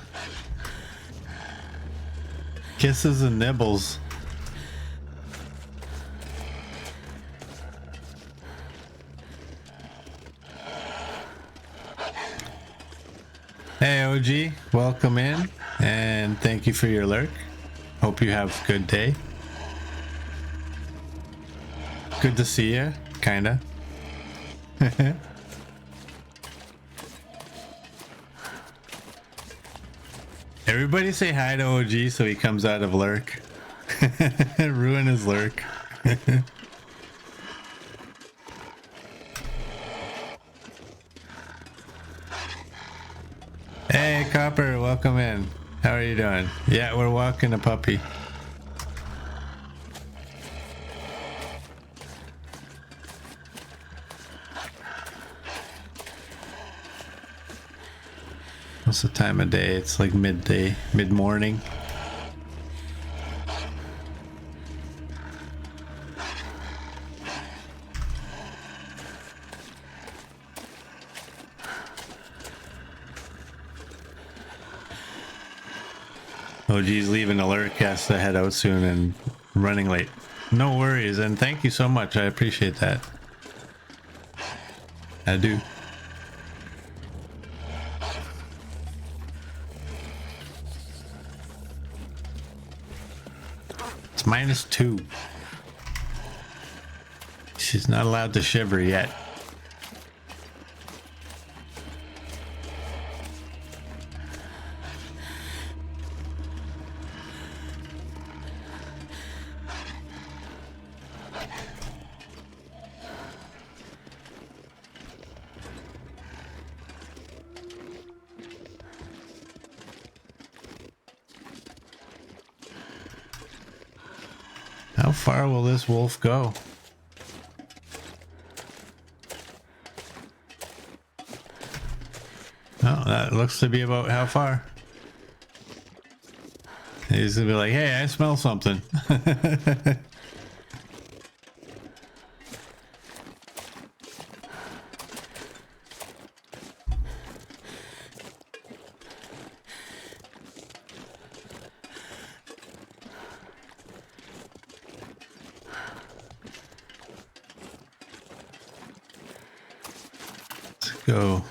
Kisses and nibbles. Hey OG, welcome in and thank you for your lurk. Hope you have a good day. Good to see you, kinda. Everybody say hi to OG so he comes out of lurk. Ruin his lurk. Hey Copper, welcome in. How are you doing? Yeah, we're walking a puppy. What's the time of day? It's like midday, mid-morning. OG's leaving alert, has to head out soon and running late. No worries, and thank you so much. I appreciate that. I do. It's -2. She's not allowed to shiver yet. How far will this wolf go? Oh, that looks to be about how far. He's gonna be like, hey, I smell something. Go.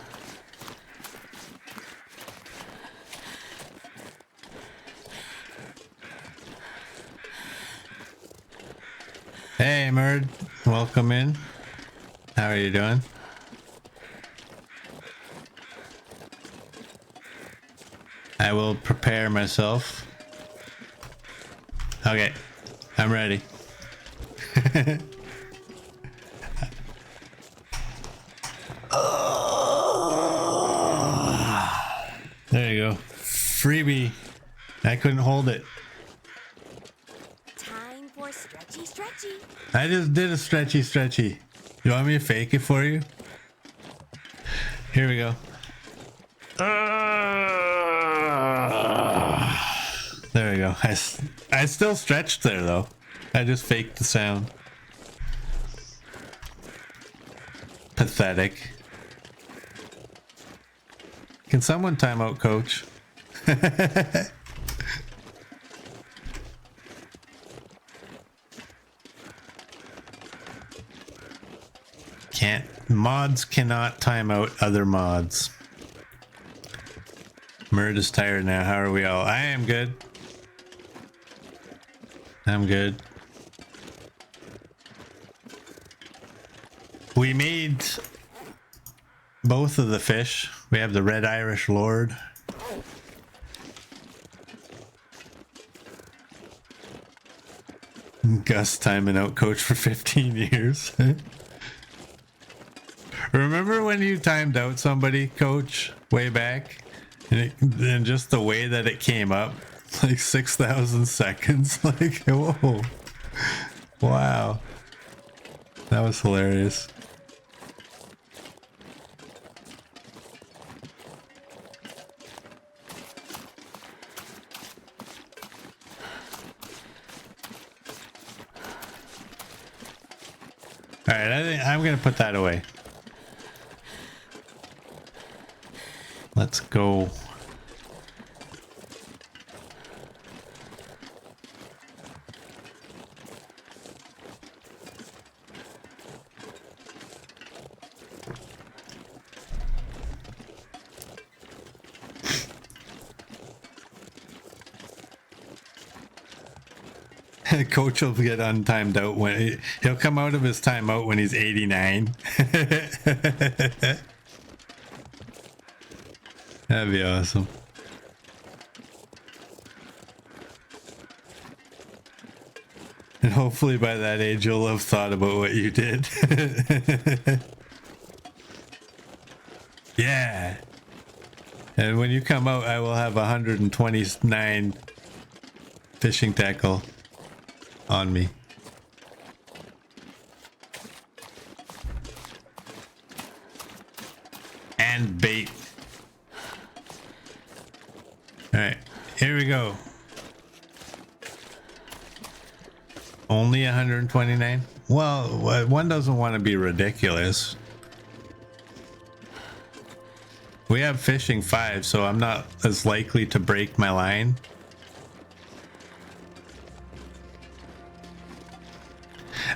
Hey Merd, welcome in. How are you doing? I will prepare myself. Okay, I'm ready. There you go. Freebie. I couldn't hold it. Time for stretchy, stretchy. I just did a stretchy. You want me to fake it for you? Here we go. There we go. I still stretched there though. I just faked the sound. Pathetic. Can someone time out coach? Mods cannot time out other mods. Murd is tired now. How are we all? I am good. I'm good. We made both of the fish. We have the Red Irish Lord. Gus timing out coach for 15 years. Remember when you timed out somebody, coach, way back? And just the way that it came up, like 6,000 seconds. Like, whoa. Wow. That was hilarious. All right, I think I'm going to put that away. Let's go. Coach will get untimed out when he'll come out of his timeout when he's 89. That'd be awesome. And hopefully by that age you'll have thought about what you did. Yeah. And when you come out, I will have 129 fishing tackle on me. And bait. Alright, here we go. Only 129? Well, one doesn't want to be ridiculous. We have fishing 5, so I'm not as likely to break my line.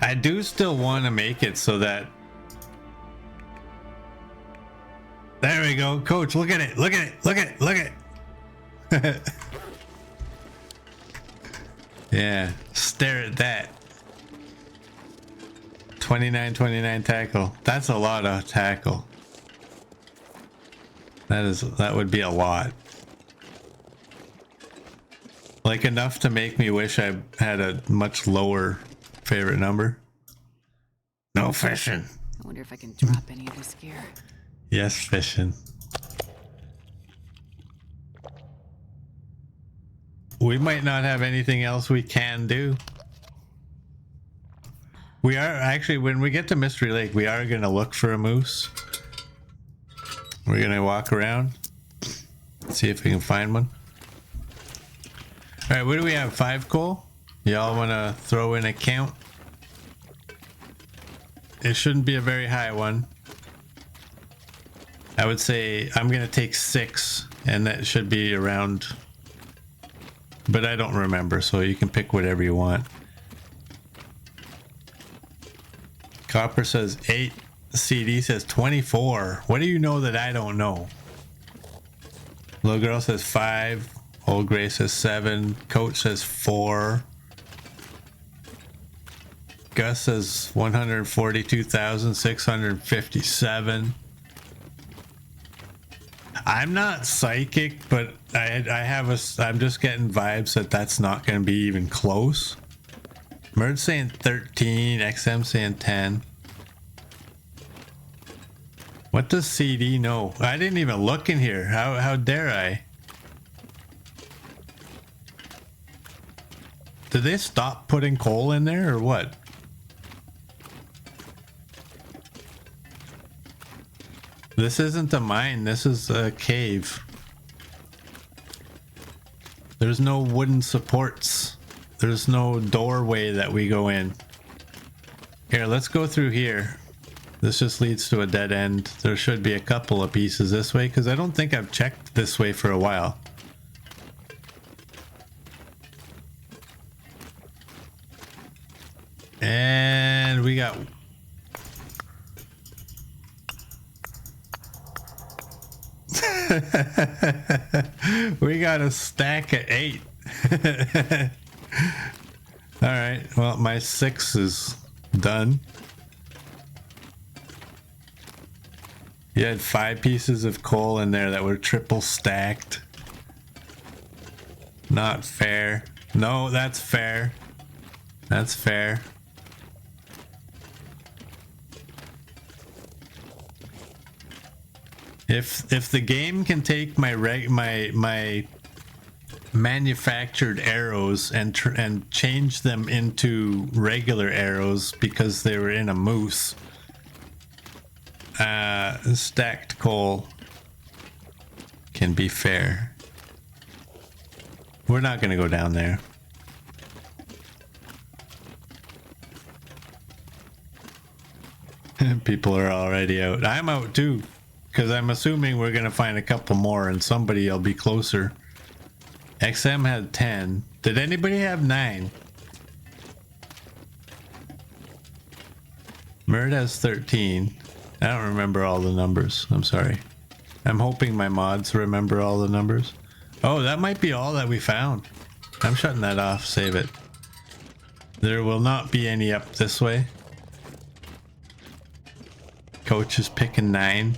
I do still want to make it so that... There we go, coach, look at it, look at it, look at it, look at it. Yeah, stare at that. 29 tackle. That's a lot of tackle. That would be a lot. Like enough to make me wish I had a much lower favorite number. No fishing. I wonder if I can drop any of this gear. Yes, fishing. We might not have anything else we can do. We are actually, when we get to Mystery Lake, we are going to look for a moose. We're going to walk around, see if we can find one. All right, what do we have? 5 coal? Y'all want to throw in a count? It shouldn't be a very high one. I would say I'm going to take 6, and that should be around, but I don't remember, so you can pick whatever you want. Copper says 8. CD says 24. What do you know that I don't know? Little girl says 5. Old Gray says 7. Coach says 4. Gus says 142,657. I'm not psychic, but I'm just getting vibes that that's not going to be even close. Merd's saying 13. XM saying 10. What does CD know? I didn't even look in here. How dare I? Did they stop putting coal in there or what? This isn't a mine. This is a cave. There's no wooden supports. There's no doorway that we go in. Here, let's go through here. This just leads to a dead end. There should be a couple of pieces this way because I don't think I've checked this way for a while. And we got... we got a stack of 8. All right, well, my 6 is done. You had 5 pieces of coal in there that were triple stacked. Not fair. No, that's fair. That's fair. If the game can take my my manufactured arrows and change them into regular arrows because they were in a moose, stacked coal can be fair. We're not gonna go down there. People are already out. I'm out too. Because I'm assuming we're going to find a couple more and somebody will be closer. XM had 10. Did anybody have 9? Merd has 13. I don't remember all the numbers. I'm sorry. I'm hoping my mods remember all the numbers. Oh, that might be all that we found. I'm shutting that off. Save it. There will not be any up this way. Coach is picking 9.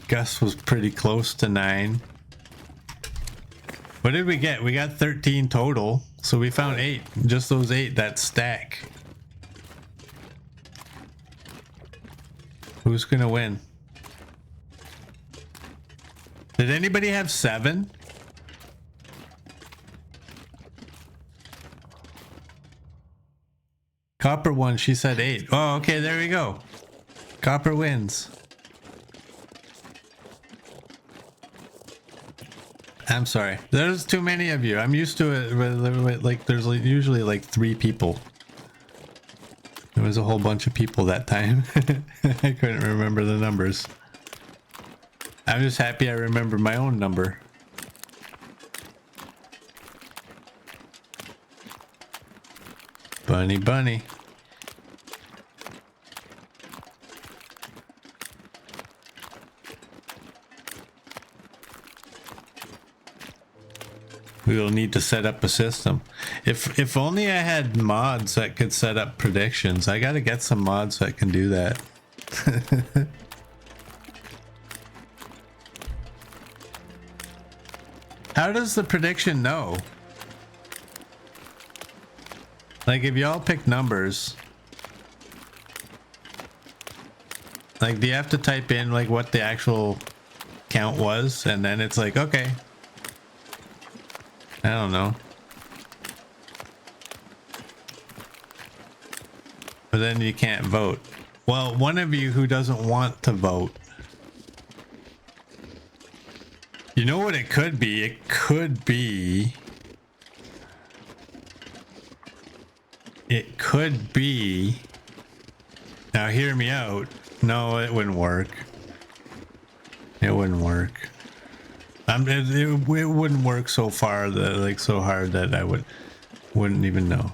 Gus was pretty close to 9. What did we get? We got 13 total. So we found 8. Just those 8 that stack. Who's gonna win? Did anybody have 7? Copper won. She said 8. Oh, okay. There we go. Copper wins. I'm sorry. There's too many of you. I'm used to it. Like there's usually like 3 people. There was a whole bunch of people that time. I couldn't remember the numbers. I'm just happy I remember my own number. Bunny, bunny. We will need to set up a system. If only I had mods that could set up predictions. I gotta get some mods that can do that. How does the prediction know? Like if y'all pick numbers, like do you have to type in like what the actual count was and then it's like, okay. I don't know. But then you can't vote. Well, one of you who doesn't want to vote. You know what it could be? It could be... It could be... Now hear me out. No, it wouldn't work. It wouldn't work. It wouldn't work so far, like so hard that I wouldn't even know.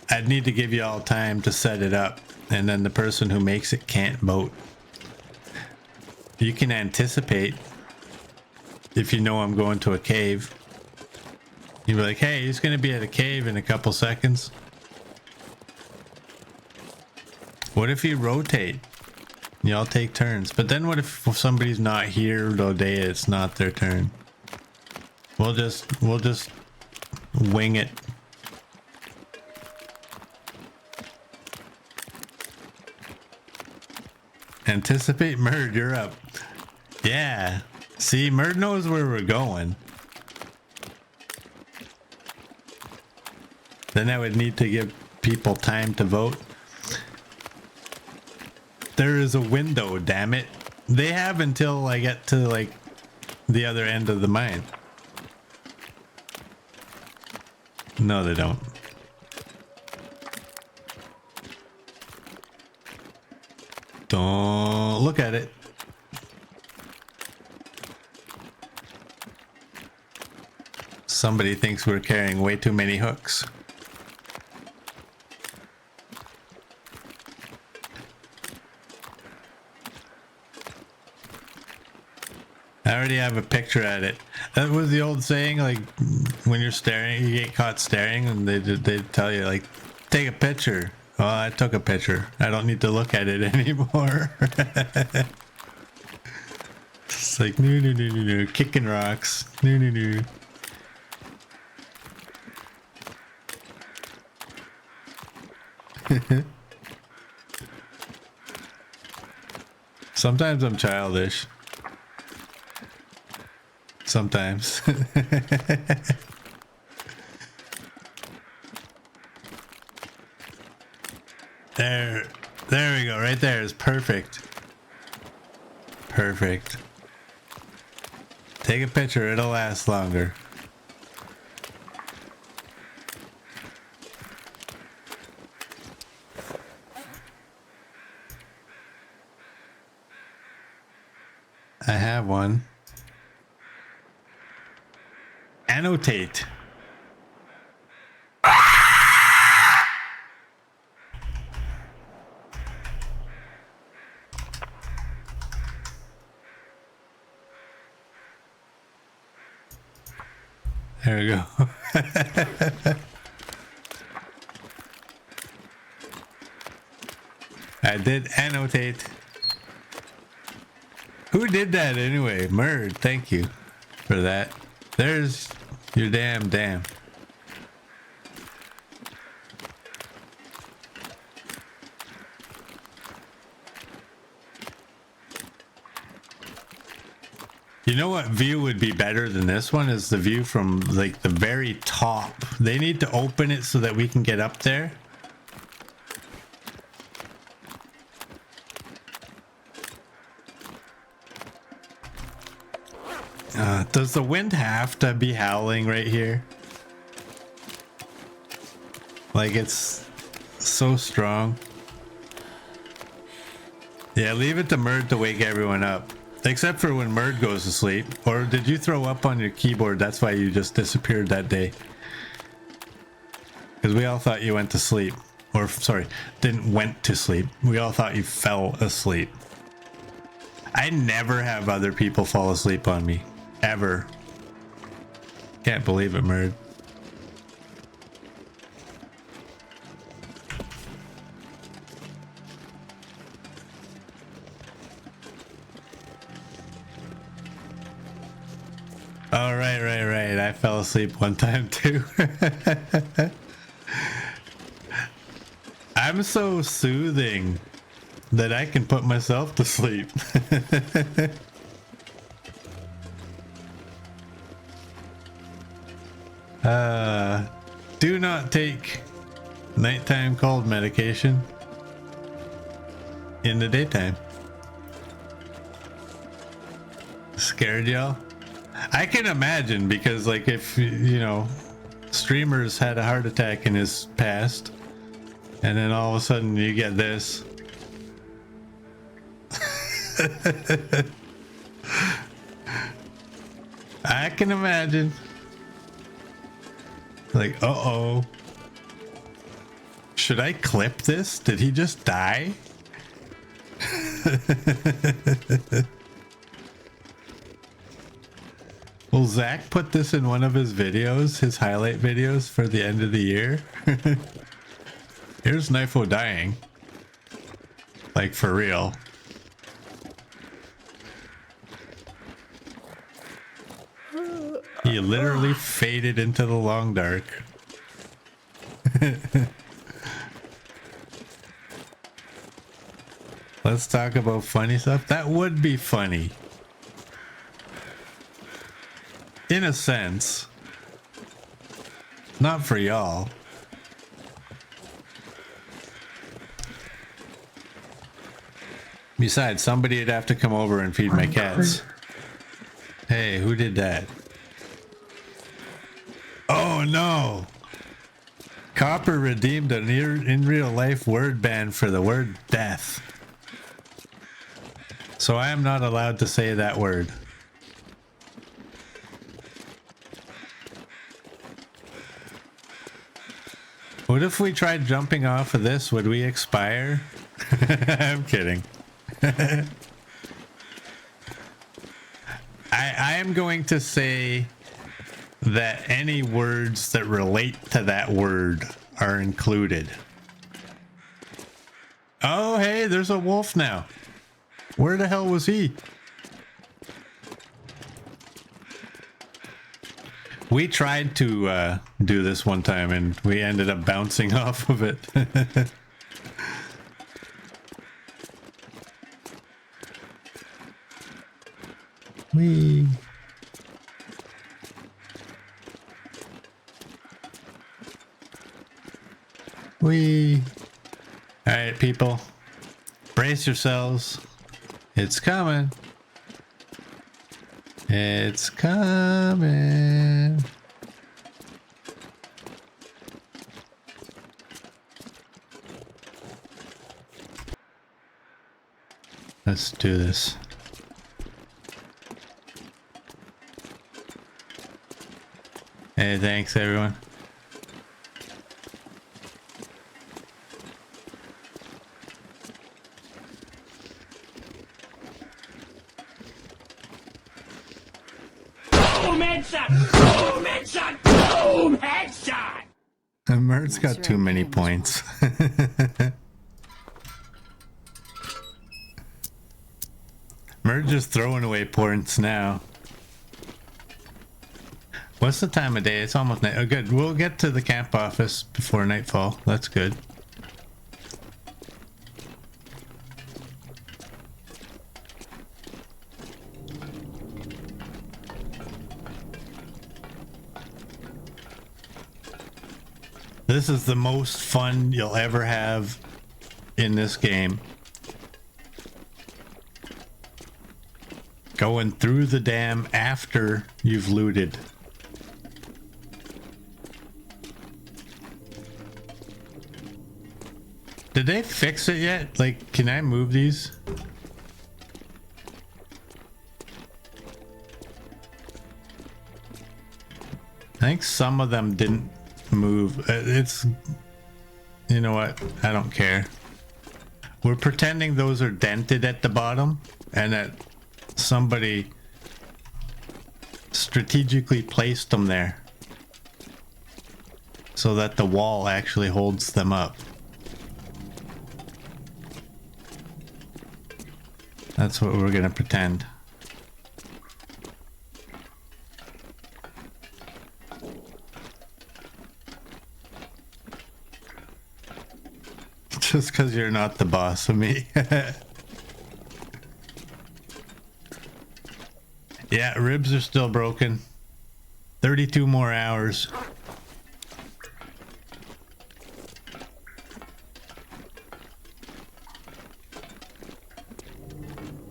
I'd need to give you all time to set it up, and then the person who makes it can't vote. You can anticipate if you know I'm going to a cave. You'd be like, hey, he's going to be at a cave in a couple seconds. What if you rotate? Y'all take turns. But then what if somebody's not here the day it's not their turn? We'll just wing it. Anticipate Murd, you're up. Yeah. See, Murd knows where we're going. Then I would need to give people time to vote. There is a window, damn it. They have until I get to like the other end of the mine. No, they don't. Don't look at it. Somebody thinks we're carrying way too many hooks. I already have a picture at it. That was the old saying, like when you're staring, you get caught staring, and they tell you like, take a picture. Well, I took a picture. I don't need to look at it anymore. It's like no, kicking rocks. No. Sometimes I'm childish. Sometimes. There we go. Right there is perfect. Perfect. Take a picture, it'll last longer. I have one. Annotate. There we go. I did annotate. Who did that anyway? Murd, thank you for that. There's your damn. You know what view would be better than this one is the view from like the very top. They need to open it so that we can get up there. Does the wind have to be howling right here? Like it's so strong. Yeah, leave it to Murd to wake everyone up. Except for when Murd goes to sleep. Or did you throw up on your keyboard? That's why you just disappeared that day. Because we all thought you went to sleep. Or, sorry, didn't went to sleep. We all thought you fell asleep. I never have other people fall asleep on me. Ever. Can't believe it, Murd. Oh, right. I fell asleep one time too. I'm so soothing that I can put myself to sleep. Do not take nighttime cold medication in the daytime. Scared y'all? I can imagine, because like if you know streamers had a heart attack in his past and then all of a sudden you get this. I can imagine. Like, uh-oh. Should I clip this? Did he just die? Will Zach put this in one of his videos, his highlight videos for the end of the year? Here's Knifo dying. Like, for real. He literally faded into the long dark. Let's talk about funny stuff. That would be funny. In a sense. Not for y'all. Besides, somebody would have to come over and feed my cats. Hey, who did that? Oh no! Copper redeemed an in real life word ban for the word death. So I am not allowed to say that word. What if we tried jumping off of this? Would we expire? I'm kidding. I am going to say that any words that relate to that word are included. Oh, hey, there's a wolf now. Where the hell was he? We tried to do this one time and we ended up bouncing off of it. Whee. Whee. All right, people, brace yourselves. It's coming. It's coming. Let's do this. Hey, thanks everyone. Boom headshot! Boom headshot! Boom headshot! Mert's got too many points. Mert just throwing away points now. What's the time of day? It's almost night. Oh, good. We'll get to the camp office before nightfall. That's good. This is the most fun you'll ever have in this game. Going through the dam after you've looted. Did they fix it yet? Like, can I move these? I think some of them didn't move. It's, you know what? I don't care. We're pretending those are dented at the bottom and that somebody strategically placed them there so that the wall actually holds them up. That's what we're gonna pretend. Just because you're not the boss of me. Yeah, ribs are still broken. 32 more hours.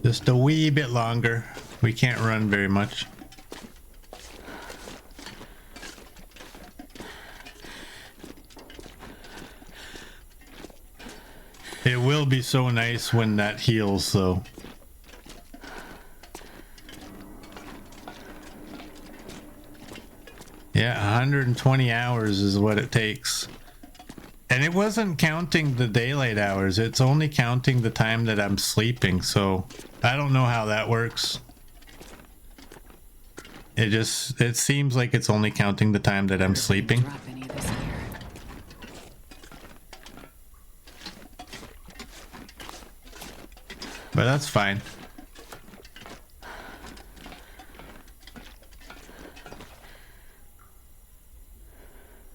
Just a wee bit longer. We can't run very much. It will be so nice when that heals, though. Yeah, 120 hours is what it takes. And it wasn't counting the daylight hours. It's only counting the time that I'm sleeping, so I don't know how that works. It seems like it's only counting the time that I'm sleeping. Drop any of this here. But that's fine.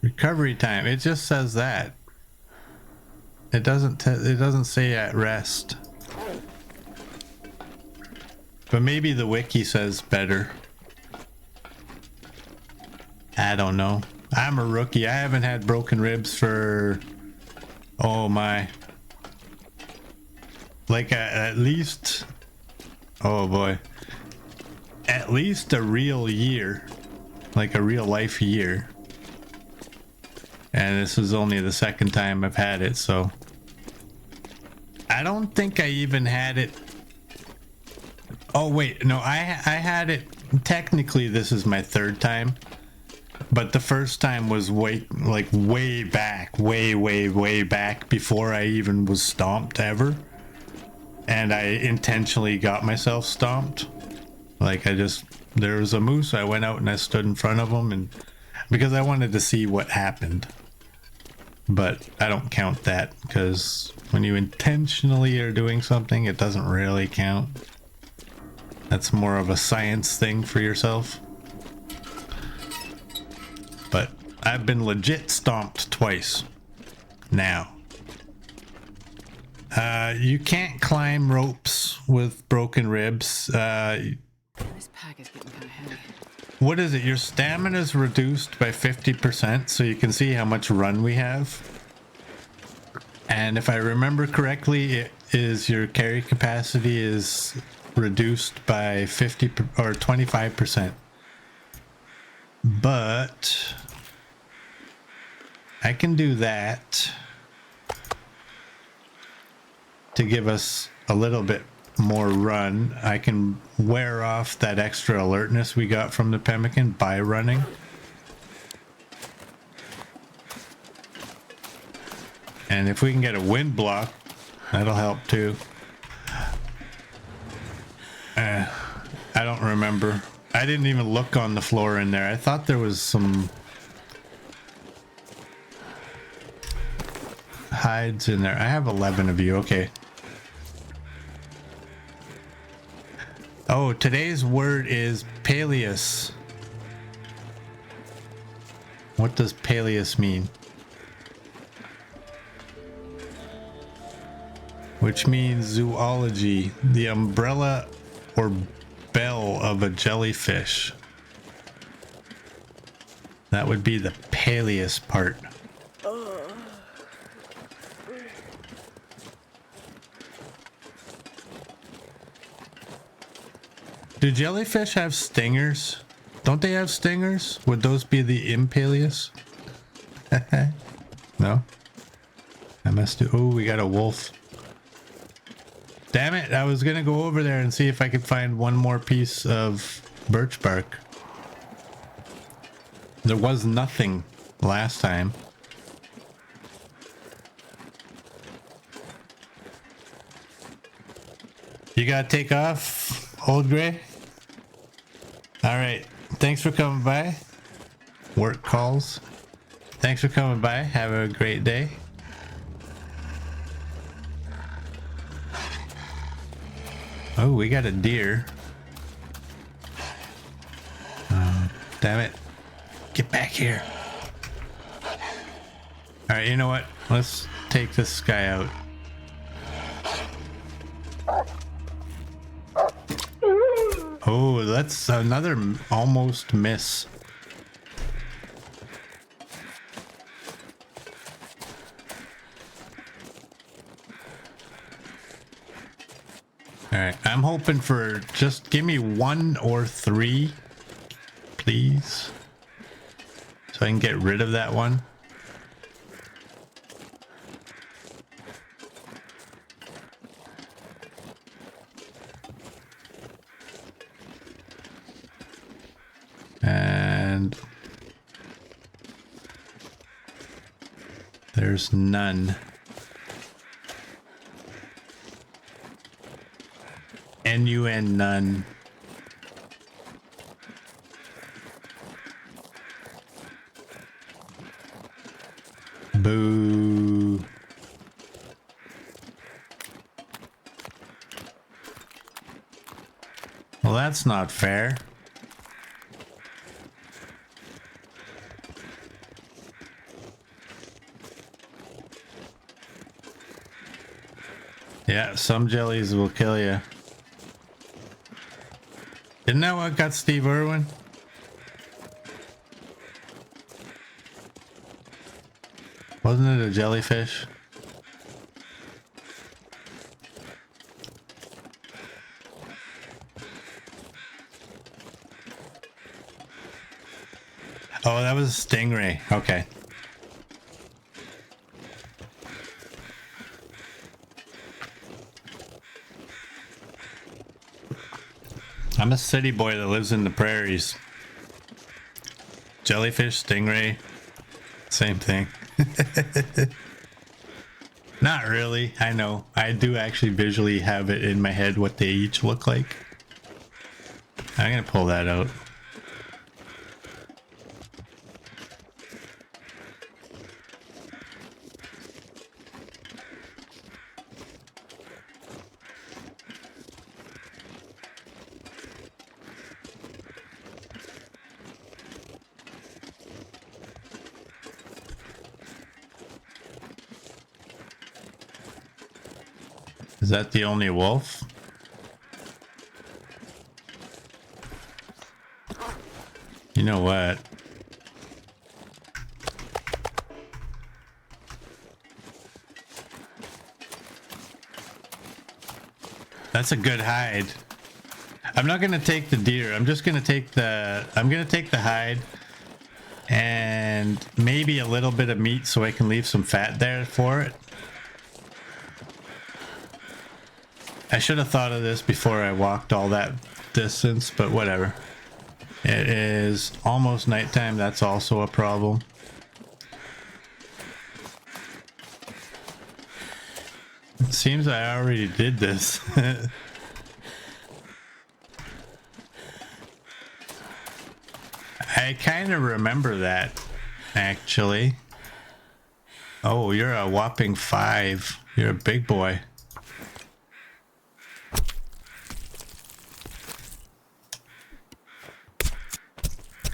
Recovery time. It just says that. It doesn't say at rest. But maybe the wiki says better. I don't know. I'm a rookie. I haven't had broken ribs for... Oh my. Like at least... Oh boy. At least a real year. Like a real life year. And this is only the second time I've had it, so... I don't think I even had it... Oh wait, no, I had it... Technically this is my third time. But the first time was way back, way back before I even was stomped ever. And I intentionally got myself stomped. Like there was a moose, I went out and I stood in front of him and because I wanted to see what happened. But I don't count that because when you intentionally are doing something, it doesn't really count. That's more of a science thing for yourself. But I've been legit stomped twice now. You can't climb ropes with broken ribs. This pack is getting kind of heavy. What is it? Your stamina is reduced by 50%, so you can see how much run we have. And if I remember correctly, it is your carry capacity is reduced by 50 or 25%. But I can do that to give us a little bit more run. I can wear off that extra alertness we got from the pemmican by running. And if we can get a wind block, that'll help too. I don't remember. I didn't even look on the floor in there. I thought there was some hides in there. I have 11 of you. Okay. Oh, today's word is Paleus. What does Paleus mean? Which means zoology, the umbrella or bell of a jellyfish. That would be the Paleus part. Do jellyfish have stingers? Don't they have stingers? Would those be the Impaleus? No? I must do. Oh, we got a wolf. Damn it, I was gonna go over there and see if I could find one more piece of birch bark. There was nothing last time. You gotta take off, Old Gray? Alright, thanks for coming by. Work calls. Thanks for coming by. Have a great day. Oh, we got a deer. Damn it. Get back here. Alright, you know what? Let's take this guy out. Oh, that's another almost miss. Alright, I'm hoping for just give me 1 or 3, please. So I can get rid of that one. And there's none. N-U-N, none. Boo. Well, that's not fair. Yeah, some jellies will kill you. Isn't that what got Steve Irwin? Wasn't it a jellyfish? Oh, that was a stingray. Okay. I'm a city boy that lives in the prairies. Jellyfish, stingray, same thing. Not really. I know. I do actually visually have it in my head what they each look like. I'm gonna pull that out. Is that the only wolf? You know what? That's a good hide. I'm not gonna take the deer. I'm just gonna take the hide and maybe a little bit of meat so I can leave some fat there for it. I should have thought of this before I walked all that distance, but whatever. It is almost nighttime. That's also a problem. It seems I already did this. I kind of remember that, actually. Oh, you're a whopping 5. You're a big boy.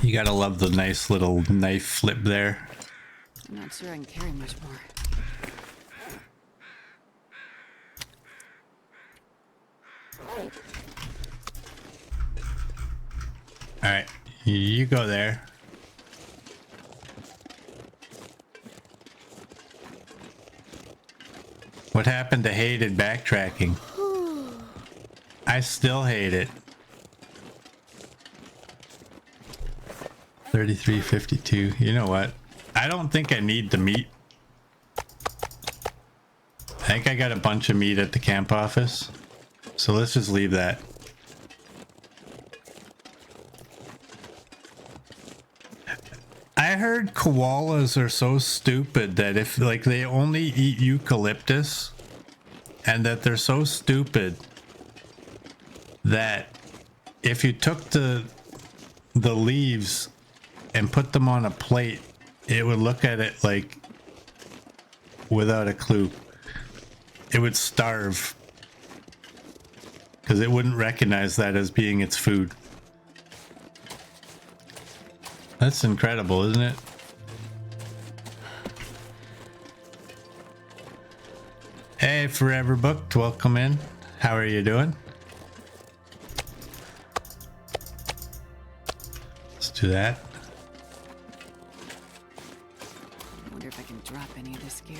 You gotta love the nice little knife flip there. I'm not sure I can carry much more. Alright, you go there. What happened to hated backtracking? I still hate it. 33.52. You know what? I don't think I need the meat. I think I got a bunch of meat at the camp office. So let's just leave that. I heard koalas are so stupid that if like they only eat eucalyptus, and that they're so stupid that if you took the leaves and put them on a plate, it would look at it like without a clue. It would starve because it wouldn't recognize that as being its food. That's incredible, isn't it? Hey, Forever Booked, welcome in. How are you doing? Let's do that. I wonder if I can drop any of this gear.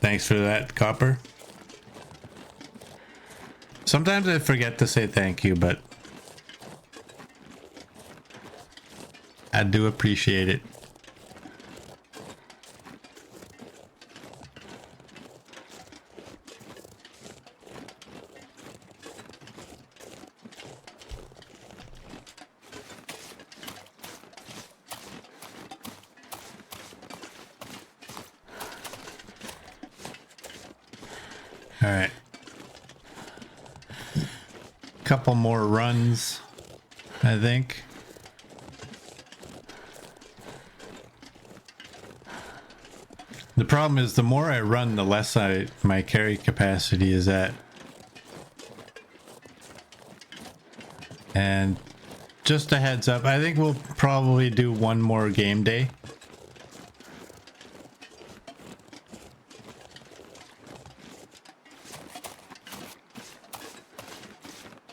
Thanks for that, Copper. Sometimes I forget to say thank you, but I do appreciate it. All right. Couple more runs, I think. The problem is the more I run, the less my carry capacity is at. And just a heads up. I think we'll probably do one more game day.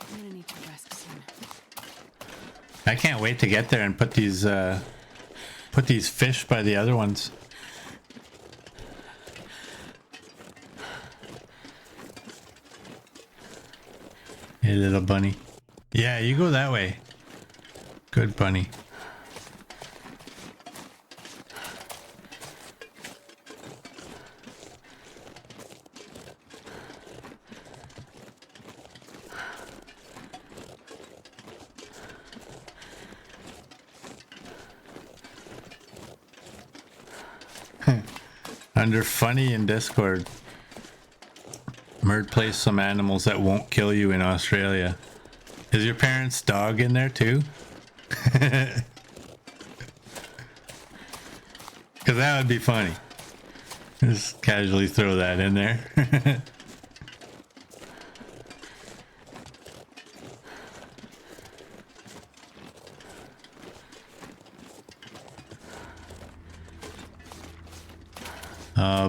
I'm gonna need to rest soon. I can't wait to get there and put these fish by the other ones. Hey, little bunny. Yeah, you go that way. Good bunny. Under funny in Discord. Murd plays some animals that won't kill you in Australia. Is your parents' dog in there too? Because that would be funny. Just casually throw that in there.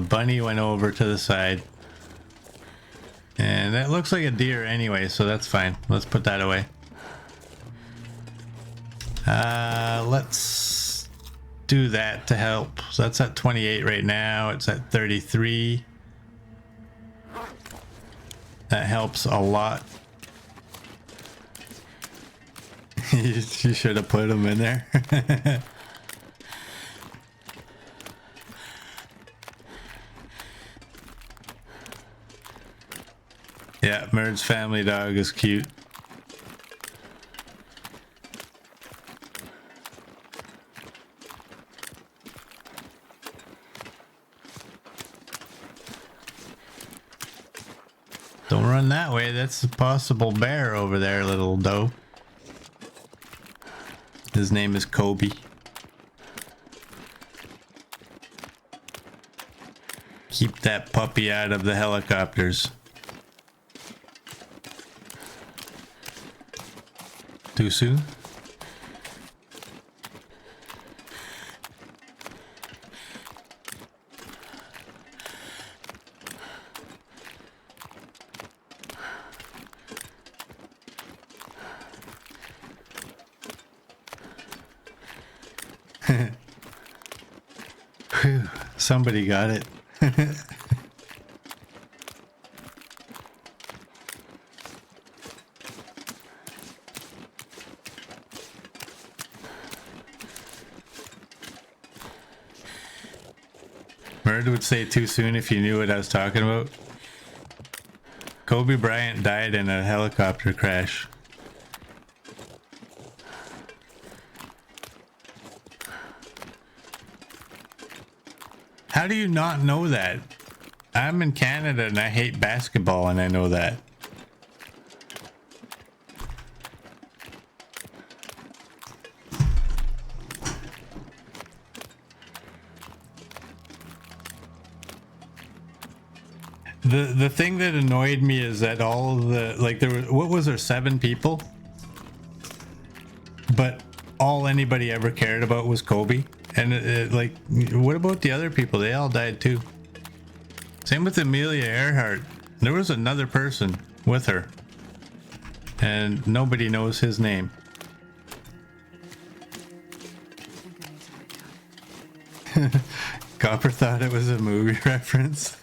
Bunny went over to the side. And that looks like a deer anyway, so that's fine. Let's put that away. Let's do that to help. So that's at 28 right now. It's at 33. That helps a lot. You should have put them in there. Yeah, Murd's family dog is cute. Don't run that way. That's a possible bear over there, little doe. His name is Kobe. Keep that puppy out of the helicopters. Too soon? Whew, somebody got it. Murd would say too soon if you knew what I was talking about. Kobe Bryant died in a helicopter crash. How do you not know that? I'm in Canada and I hate basketball and I know that. The thing that annoyed me is that all the, like, there were, what was there, 7 people? But all anybody ever cared about was Kobe. And like, what about the other people? They all died too. Same with Amelia Earhart. There was another person with her. And nobody knows his name. Copper thought it was a movie reference.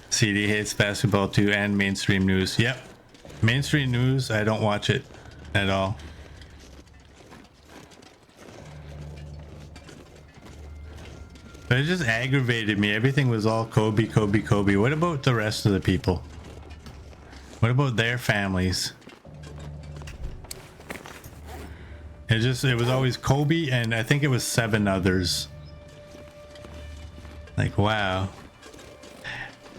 CD hates basketball too and mainstream news. Yep. Mainstream news, I don't watch it at all. But it just aggravated me. Everything was all Kobe, Kobe, Kobe. What about the rest of the people? What about their families? It was always Kobe and I think it was 7 others. Like, wow.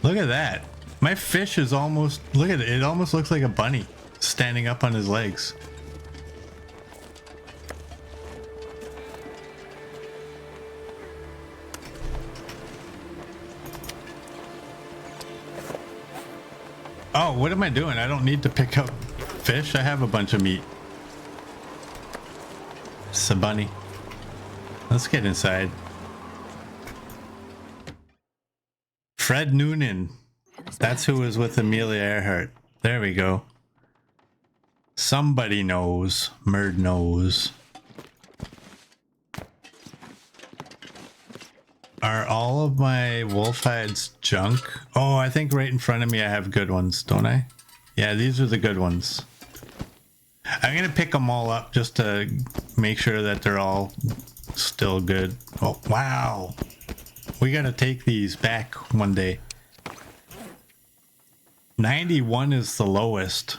Look at that. My fish is almost, look at it. It almost looks like a bunny standing up on his legs. Oh, what am I doing? I don't need to pick up fish? I have a bunch of meat. It's a bunny. Let's get inside. Fred Noonan. That's who was with Amelia Earhart. There we go. Somebody knows. Murd knows. Are all of my wolf hides junk? Oh, I think right in front of me I have good ones, don't I? Yeah, these are the good ones. I'm gonna pick them all up just to make sure that they're all still good. Oh, wow. We gotta take these back one day. 91 is the lowest.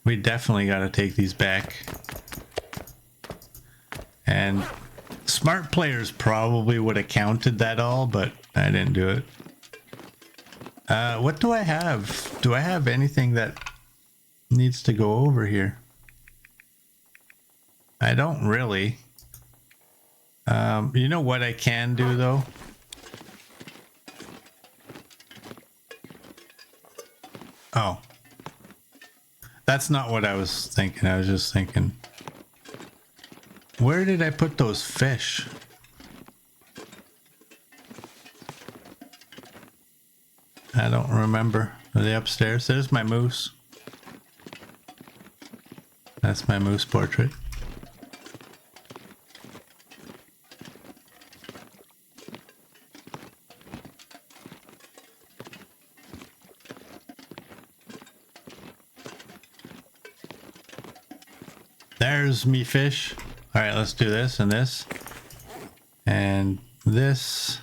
We definitely gotta take these back. And smart players probably would have counted that all, but I didn't do it. What do I have? Do I have anything that needs to go over here? I don't really. You know what I can do though? Oh. That's not what I was thinking. I was just thinking, where did I put those fish? I don't remember. Are they upstairs? There's my moose. That's my moose portrait. There's me fish. All right, let's do this and this. And this.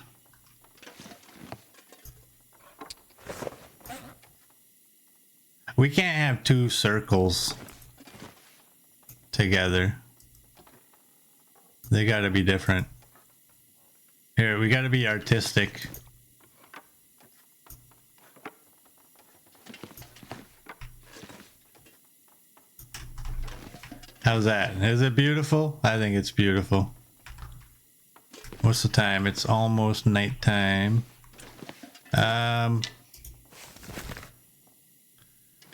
We can't have two circles together. They gotta be different. Here, we gotta be artistic. How's that? Is it beautiful? I think it's beautiful. What's the time? It's almost nighttime.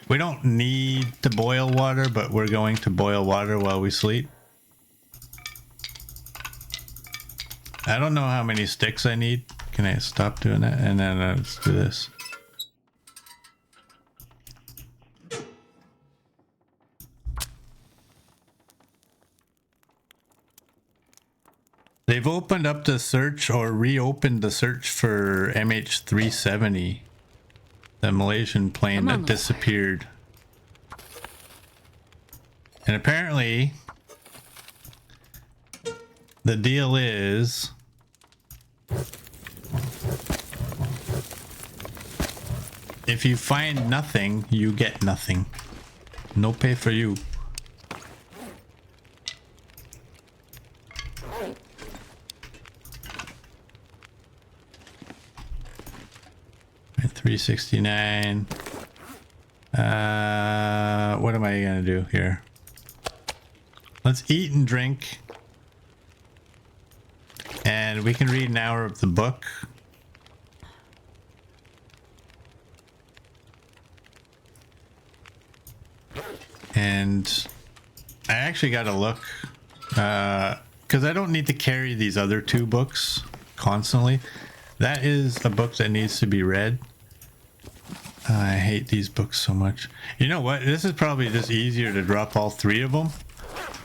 We don't need to boil water, but we're going to boil water while we sleep. I don't know how many sticks I need. Can I stop doing that? And then let's do this. They've opened up the search or reopened the search for MH370, the Malaysian plane that disappeared. And apparently, the deal is if you find nothing, you get nothing. No pay for you. 369. What am I gonna do here? Let's eat and drink. And we can read an hour of the book. And I actually got to look, because I don't need to carry these other two books constantly. That is a book that needs to be read. I hate these books so much. You know what? This is probably just easier to drop all three of them,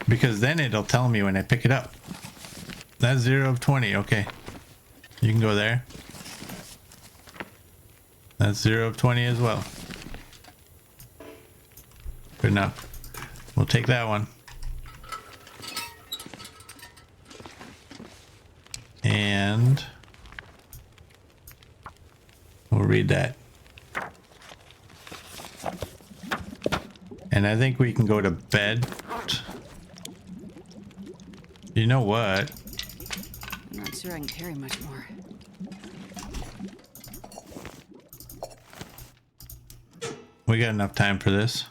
because then it'll tell me when I pick it up. That's 0 of 20. Okay. You can go there. That's 0 of 20 as well. Good enough. We'll take that one. And we'll read that. And I think we can go to bed. You know what? I'm not sure I can carry much more. We got enough time for this.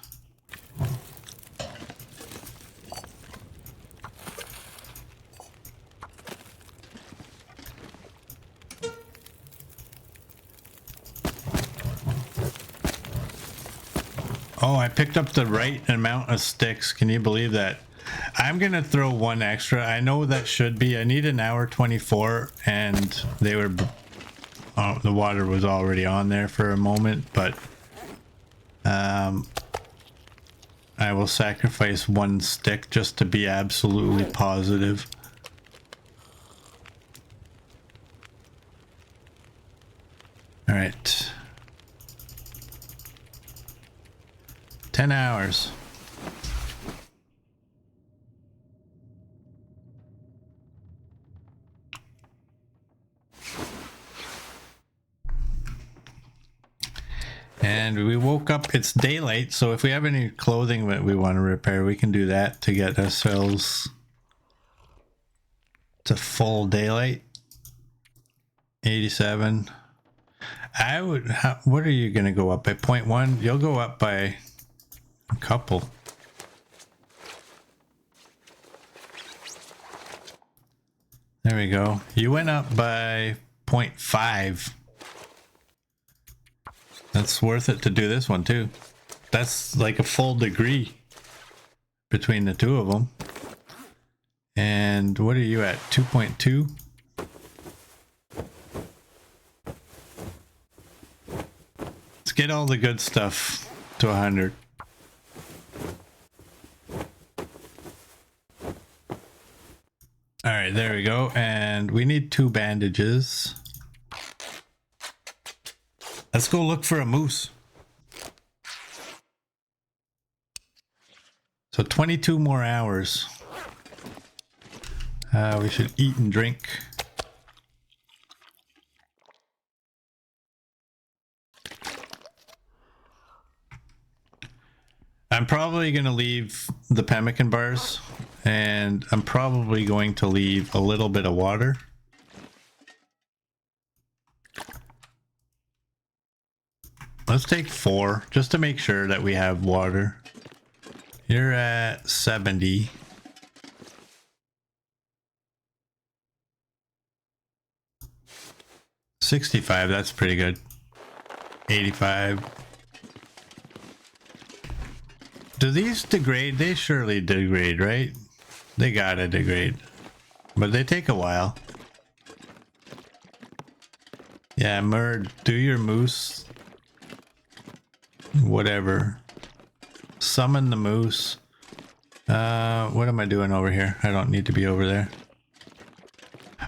Oh, I picked up the right amount of sticks. Can you believe that? I'm going to throw one extra. I know that should be. I need an hour 24, and they were... Oh, the water was already on there for a moment, but... I will sacrifice one stick just to be absolutely positive. All right. 10 hours. And we woke up, it's daylight, so if we have any clothing that we want to repair, we can do that to get ourselves to full daylight. 87. I would, what are you going to go up by? 0.1? You'll go up by a couple. There we go. You went up by 0.5. That's worth it to do this one too. That's like a full degree between the two of them. And what are you at? 2.2? Let's get all the good stuff to 100. All right, there we go. And we need 2 bandages. Let's go look for a moose. So 22 more hours. We should eat and drink. I'm probably going to leave the pemmican bars, and I'm probably going to leave a little bit of water. Let's take 4 just to make sure that we have water. You're at 70. $65, that's pretty good. 85. Do these degrade? They surely degrade, right? They gotta degrade. But they take a while. Yeah, Murd, do your moose. Whatever. Summon the moose. What am I doing over here? I don't need to be over there.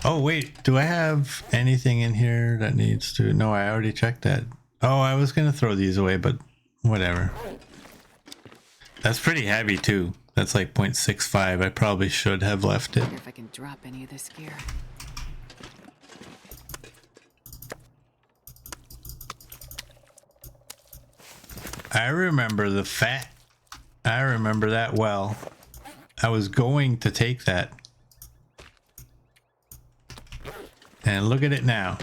Oh wait, do I have anything in here that needs to... No, I already checked that. Oh, I was gonna throw these away, but whatever. That's pretty heavy too. That's like 0.65. I probably should have left it. If I can drop any of this gear. I remember the fat. I remember that well. I was going to take that. And look at it now.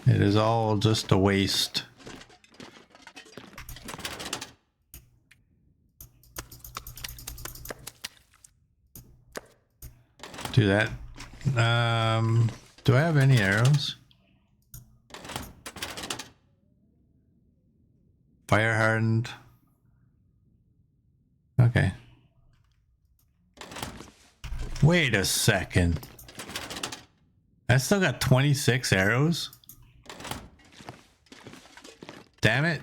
It is all just a waste. Do that. Do I have any arrows? Fire hardened. Okay. Wait a second. I still got 26 arrows? Damn it.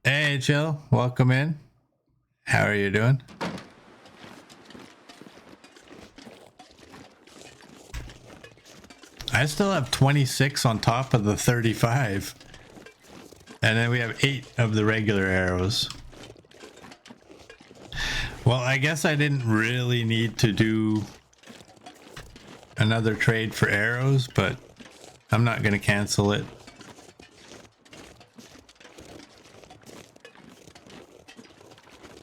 Hey, Chill. Welcome in. How are you doing? I still have 26 on top of the 35. And then we have 8 of the regular arrows. Well, I guess I didn't really need to do another trade for arrows, but I'm not going to cancel it.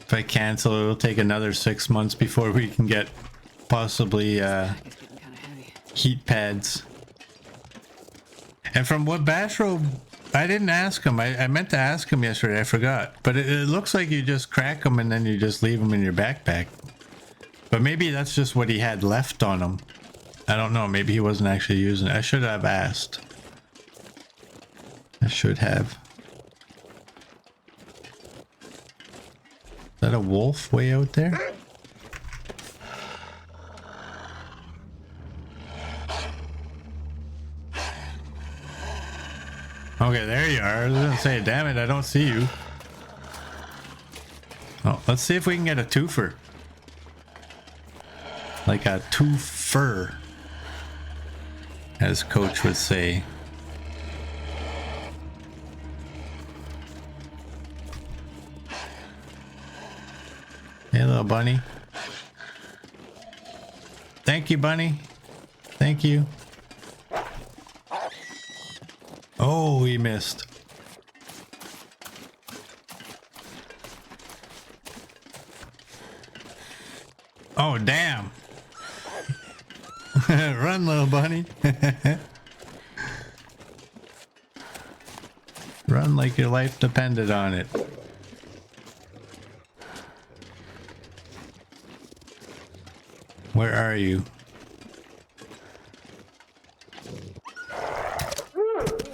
If I cancel, it'll take another 6 months before we can get possibly heat pads. And from what Bashro... I didn't ask him. I meant to ask him yesterday. I forgot. But it looks like you just crack them and then you just leave them in your backpack. But maybe that's just what he had left on him. I don't know. Maybe he wasn't actually using it. I should have asked. I should have. Is that a wolf way out there? Okay, there you are. I was gonna say, damn it, I don't see you. Oh, let's see if we can get a twofer. Like a twofer, as Coach would say. Hey, little bunny. Thank you, bunny. Thank you. Oh, we missed. Oh, damn. Run, little bunny. Run like your life depended on it. Where are you?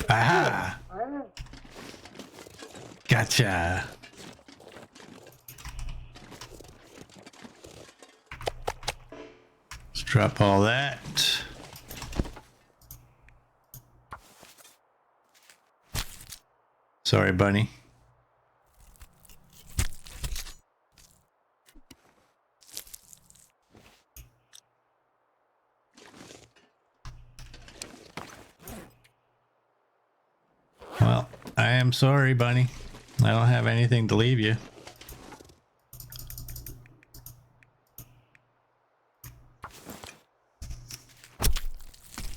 Aha! Gotcha. Let's drop all that. Sorry, bunny. Well, I am sorry, bunny. I don't have anything to leave you.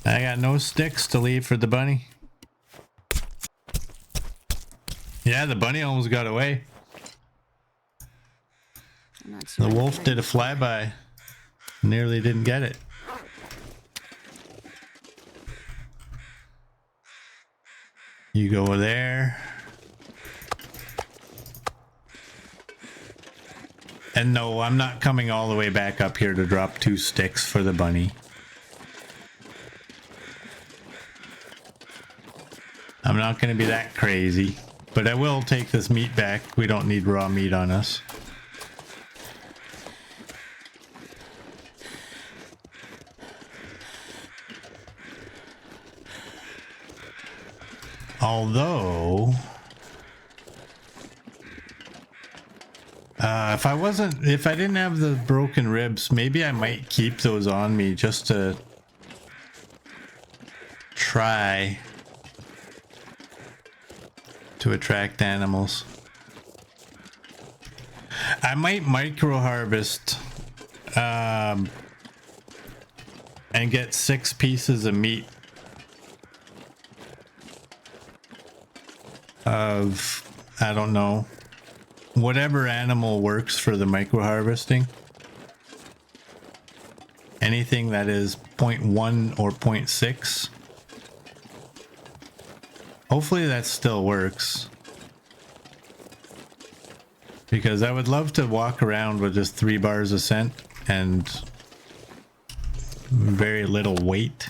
I got no sticks to leave for the bunny. Yeah, the bunny almost got away. I'm not sure The I wolf can did a flyby. Nearly didn't get it. You go there. And no, I'm not coming all the way back up here to drop 2 sticks for the bunny. I'm not going to be that crazy. But I will take this meat back. We don't need raw meat on us. Although... if I didn't have the broken ribs, maybe I might keep those on me just to try to attract animals. I might micro harvest and get 6 pieces of meat of, I don't know, whatever animal works for the micro harvesting. Anything that is 0.1 or 0.6. Hopefully that still works. Because I would love to walk around with just 3 bars of scent and very little weight.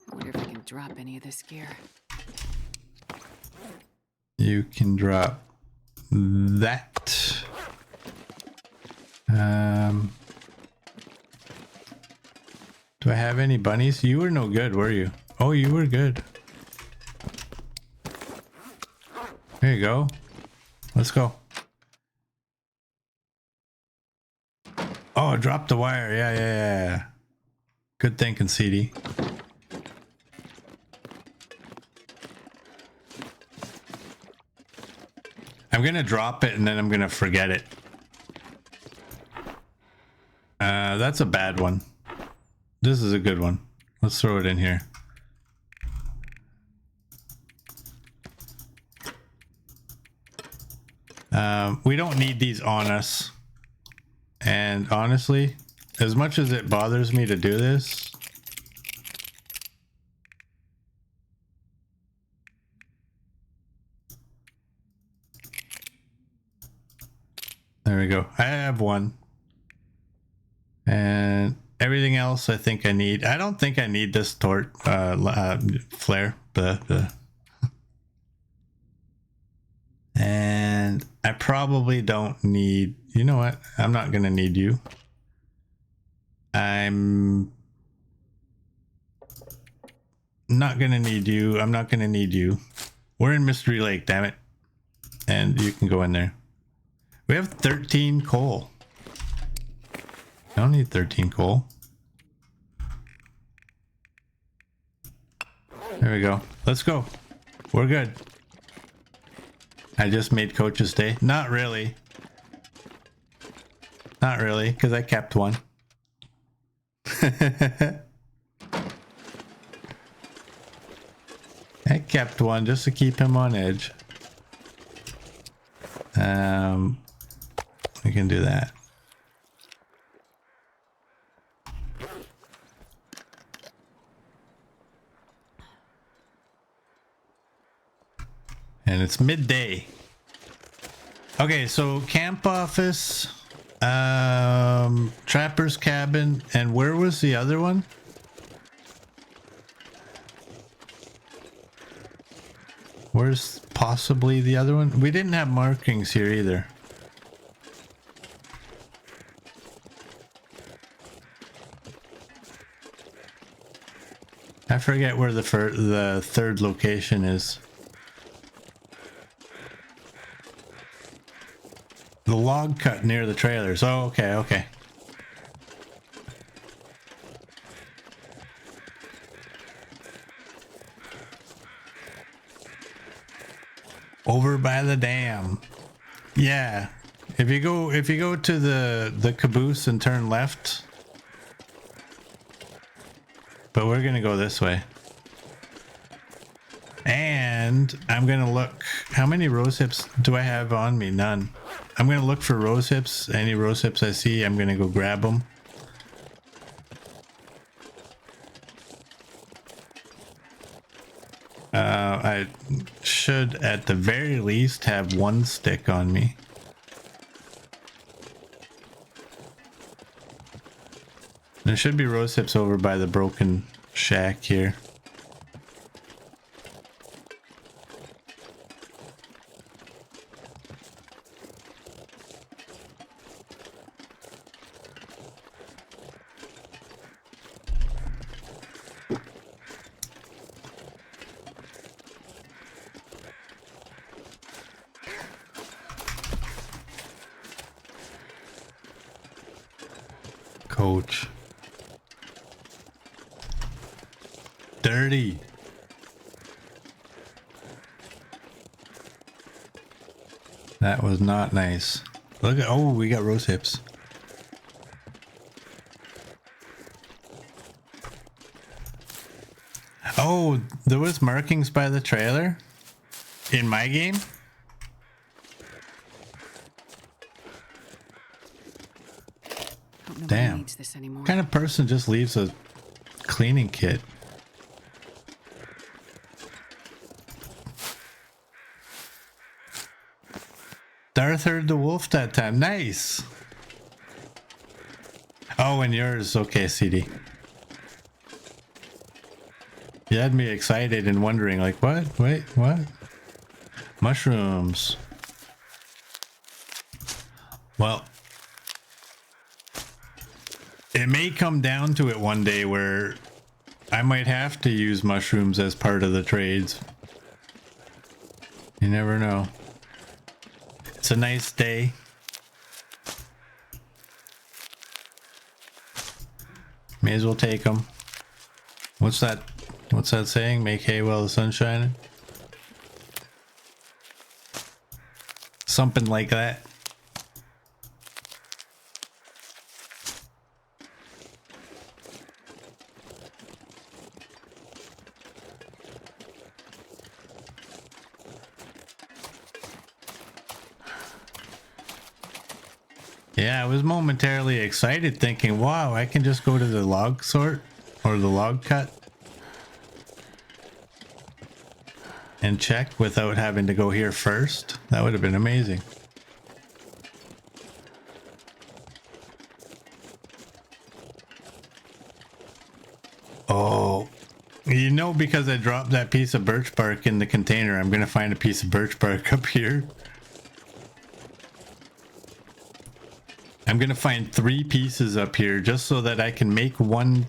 I wonder if I can drop any of this gear. You can drop that. Do I have any bunnies? You were no good, were you? Oh, you were good. There you go. Let's go. Oh, drop the wire. Yeah. Good thinking, CD. I'm gonna drop it and then I'm gonna forget it. That's a bad one. This is a good one. Let's throw it in here. We don't need these on us. And honestly, as much as it bothers me to do this, there we go. I have one. And everything else I think I need. I don't think I need this flare. And I probably don't need... You know what? I'm not going to need you. I'm not going to need you. I'm not going to need you. We're in Mystery Lake, damn it. And you can go in there. We have 13 coal. I don't need 13 coal. There we go. Let's go. We're good. I just made Coach's day. Not really. Not really, because I kept one. I kept one just to keep him on edge. We can do that. And it's midday. Okay, so camp office, trapper's cabin, and where was the other one? Where's possibly the other one? We didn't have markings here either. I forget where the third location is. The log cut near the trailers. Oh, okay, okay. Over by the dam. Yeah. If you go to the caboose and turn left. But we're gonna go this way. And I'm gonna look. How many rose hips do I have on me? None. I'm gonna look for rose hips. Any rose hips I see, I'm gonna go grab them. I should at the very least have one stick on me. There should be rose hips over by the broken shack here. Coach. Dirty. That was not nice. Look at, oh, we got rose hips. Oh, there was markings by the trailer in my game. Damn. Needs this anymore. What kind of person just leaves a cleaning kit? Darth heard the wolf that time. Nice. Oh, and yours. Okay, CD. You had me excited and wondering, like, what? Wait, what? Mushrooms. Well, it may come down to it one day where I might have to use mushrooms as part of the trades. You never know. It's a nice day. May as well take them. What's that saying? Make hay while the sun's shining? Something like that. Yeah, I was momentarily excited thinking, wow, I can just go to the log sort or the log cut and check without having to go here first. That would have been amazing. Oh, you know, because I dropped that piece of birch bark in the container, I'm gonna find a piece of birch bark up here. I'm gonna find 3 pieces up here just so that I can make one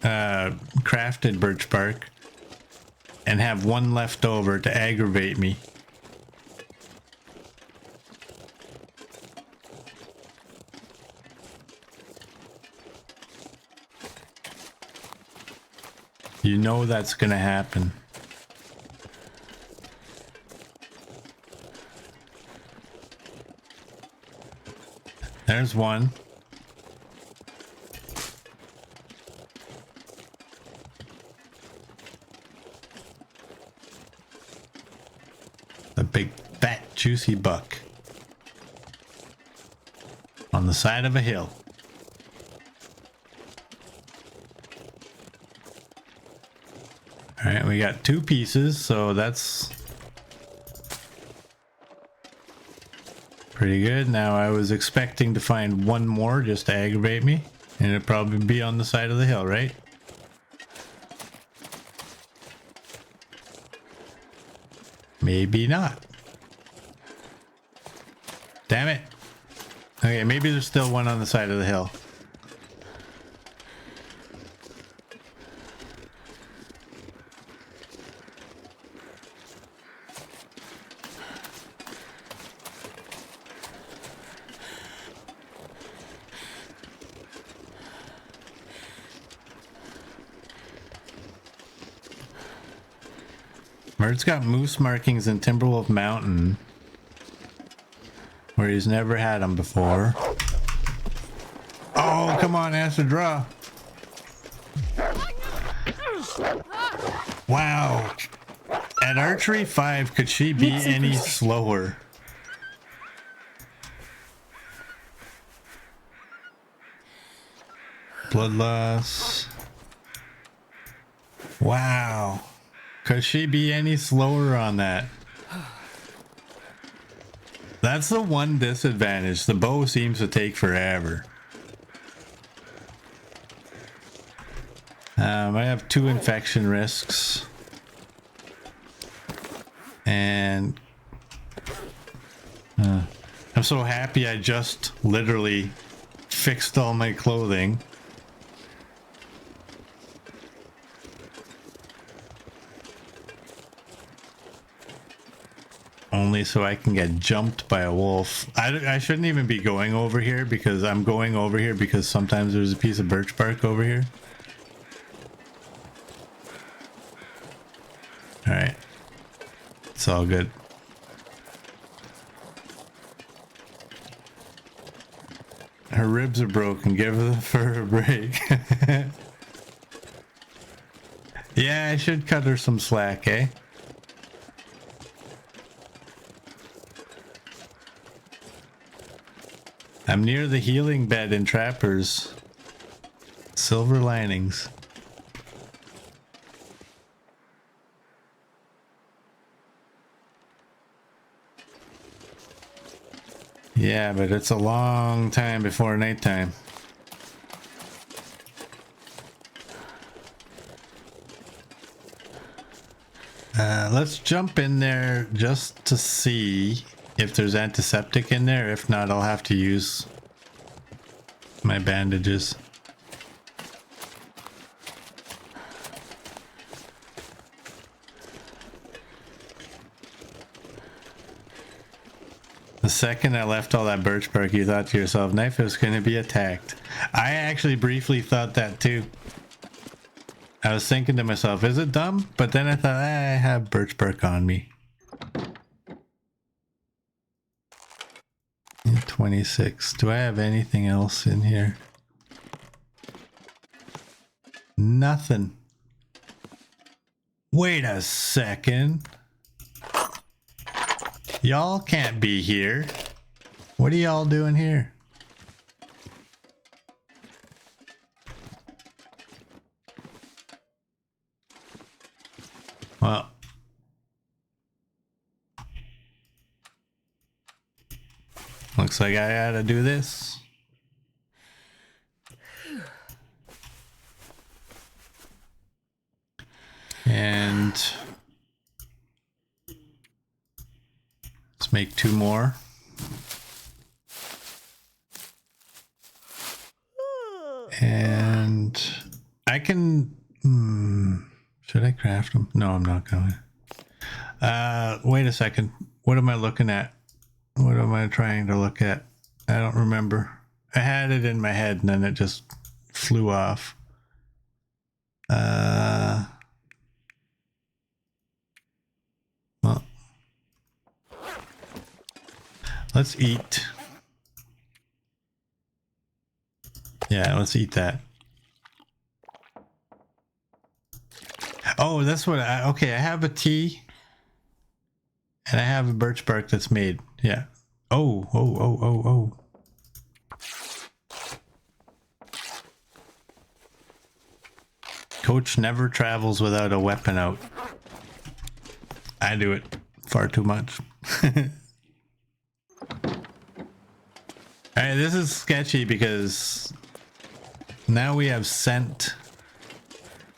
crafted birch bark and have one left over to aggravate me. You know that's gonna happen. There's one. A big, fat, juicy buck. On the side of a hill. Alright, we got 2 pieces, so that's pretty good. Now I was expecting to find one more just to aggravate me, and it'd probably be on the side of the hill, right? Maybe not. Damn it. Okay, maybe there's still one on the side of the hill. Mert's got moose markings in Timberwolf Mountain, where he's never had them before. Oh, come on, Acid Draw. Wow. At Archery 5, could she be any slower? Blood loss. Wow. Could she be any slower on that? That's the one disadvantage. The bow seems to take forever. I have 2 infection risks. And I'm so happy I just literally fixed all my clothing. Only so I can get jumped by a wolf. I shouldn't even be going over here, because I'm going over here because sometimes there's a piece of birch bark over here. Alright. It's all good. Her ribs are broken. Give her a break. Yeah, I should cut her some slack, eh? I'm near the healing bed in Trappers. Silver linings. Yeah, but it's a long time before nighttime. Let's jump in there just to see if there's antiseptic in there. If not, I'll have to use my bandages. The second I left all that birch bark, you thought to yourself, Knife is going to be attacked. I actually briefly thought that too. I was thinking to myself, is it dumb? But then I thought, I have birch bark on me. 26. Do I have anything else in here? Nothing. Wait a second. Y'all can't be here. What are y'all doing here? Well, looks like I gotta do this. And let's make 2 more. And I can... should I craft them? No, I'm not going. Wait a second. What am I looking at? What am I trying to look at? I don't remember. I had it in my head and then it just flew off. Well, let's eat. Yeah, let's eat that. Oh, that's what I... Okay, I have a tea. And I have a birch bark that's made. Yeah. Oh. Coach never travels without a weapon out. I do it far too much. Alright, this is sketchy because now we have scent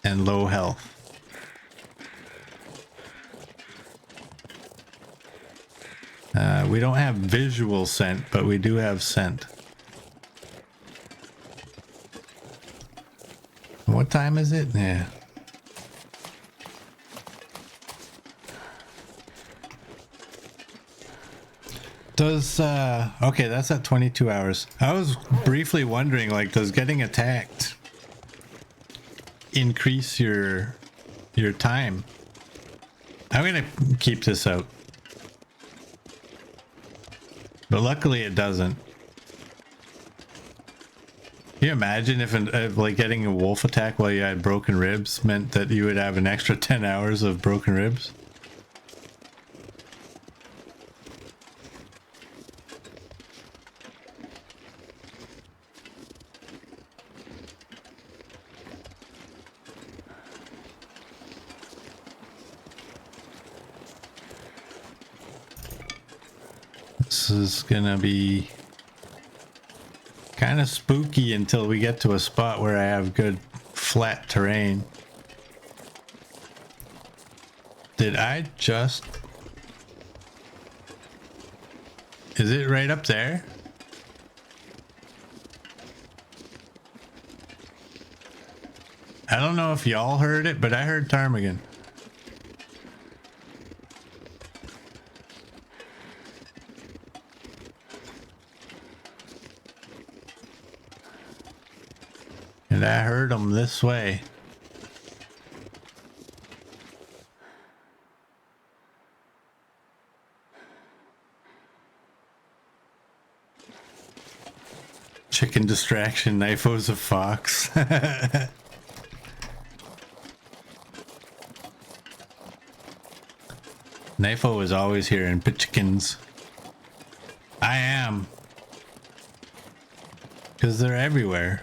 and low health. We don't have visual scent, but we do have scent. What time is it? Yeah. Does, okay, that's at 22 hours. I was briefly wondering, like, does getting attacked increase your time? I'm gonna keep this out. But luckily it doesn't. Can you imagine if like getting a wolf attack while you had broken ribs meant that you would have an extra 10 hours of broken ribs? This is gonna be kind of spooky until we get to a spot where I have good flat terrain. Did I just... Is it right up there? I don't know if y'all heard it, but I heard ptarmigan. And I heard them this way. Chicken distraction, Knife's a fox. Knifo is always here in chickens. I am. Because they're everywhere.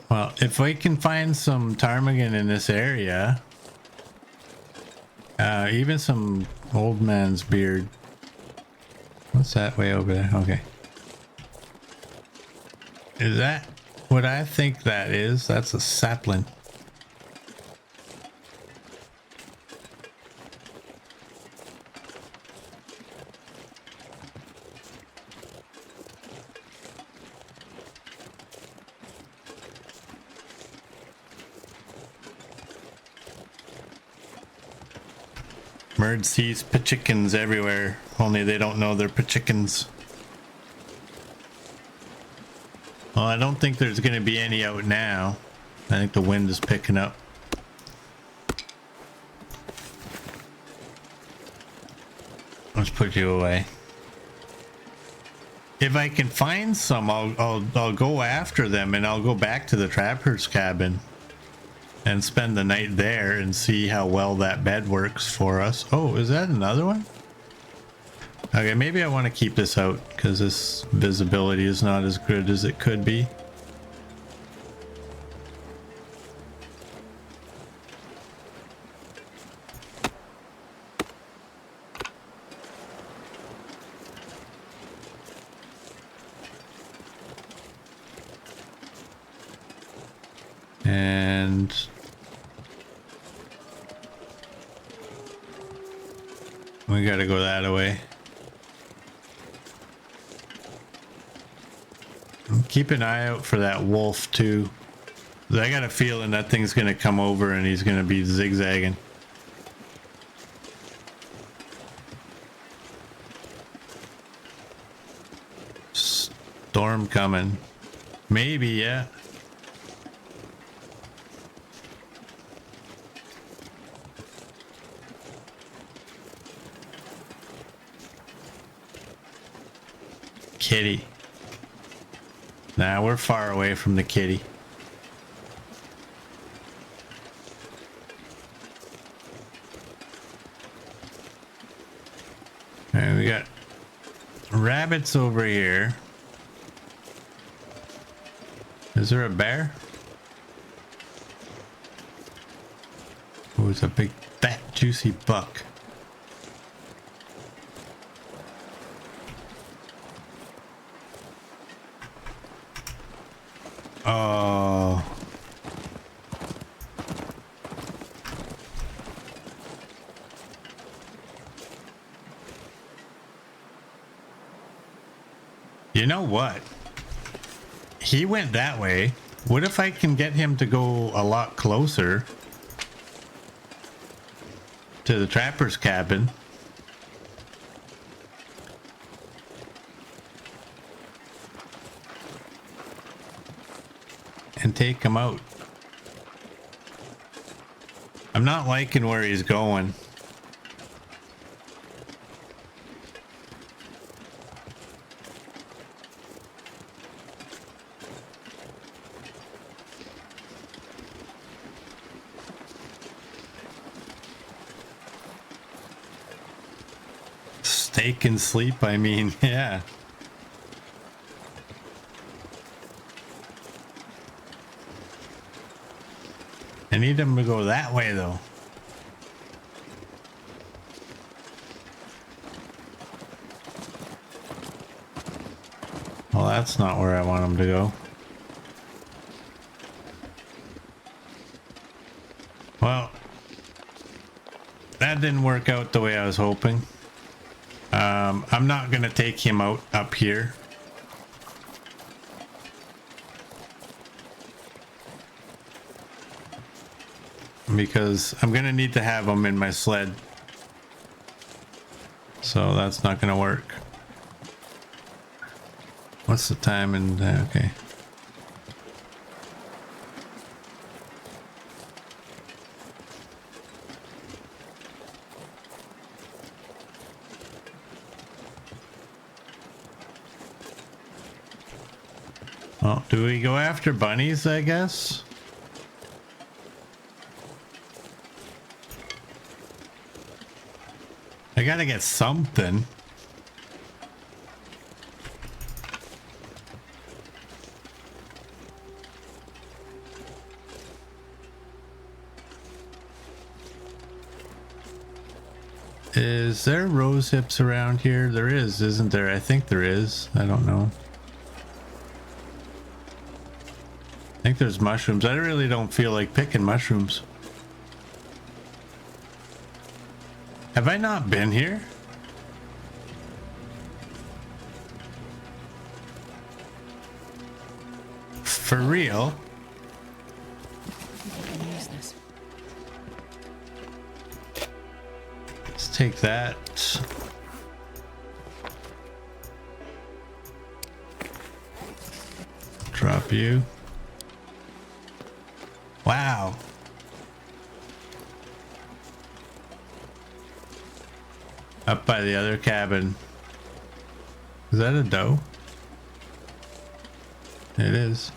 Well, if we can find some ptarmigan in this area, even some old man's beard. What's that way over there? Okay. Is that what I think that is? That's a sapling. Merd sees chickens everywhere, only they don't know they're chickens. Well, I don't think there's going to be any out now. I think the wind is picking up. Let's put you away. If I can find some, I'll go after them and I'll go back to the trapper's cabin and spend the night there and see how well that bed works for us. Oh, is that another one? Okay, maybe I want to keep this out because this visibility is not as good as it could be. And we gotta go that way. Keep an eye out for that wolf too. I got a feeling that thing's gonna come over and he's gonna be zigzagging. Storm coming. Maybe, yeah. Kitty. Nah, we're far away from the kitty. And we got rabbits over here. Is there a bear? Oh, it's a big, fat, juicy buck. Oh. You know what? He went that way. What if I can get him to go a lot closer to the trapper's cabin? And take him out. I'm not liking where he's going. Steak and sleep, I mean, yeah. I need him to go that way, though. Well, that's not where I want him to go. Well, that didn't work out the way I was hoping. I'm not going to take him out up here. Because I'm going to need to have him in my sled. So that's not going to work. What's the time? And okay. Well, do we go after bunnies, I guess? I gotta get something. Is there rose hips around here? There is, isn't there? I think there is. I don't know. I think there's mushrooms. I really don't feel like picking mushrooms. Have I not been here? For real? Let's take that. Drop you. Wow. Up by the other cabin. Is that a doe? It is.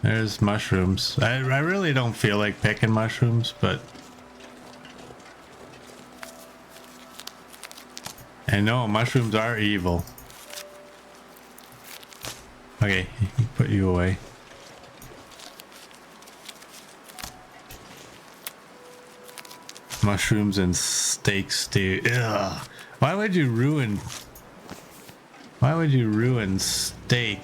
There's mushrooms. I really don't feel like picking mushrooms, but I know mushrooms are evil. Okay, put you away. Mushrooms and steak stew. Ugh. Why would you ruin steak?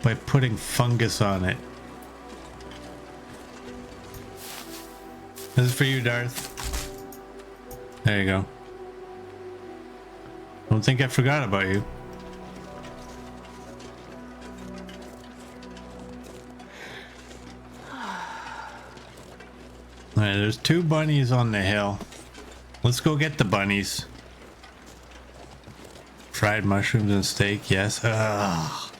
by putting fungus on it. This is for you, Darth. There you go. Don't think I forgot about you. Alright, there's 2 bunnies on the hill. Let's go get the bunnies. Fried mushrooms and steak, yes. Ugh.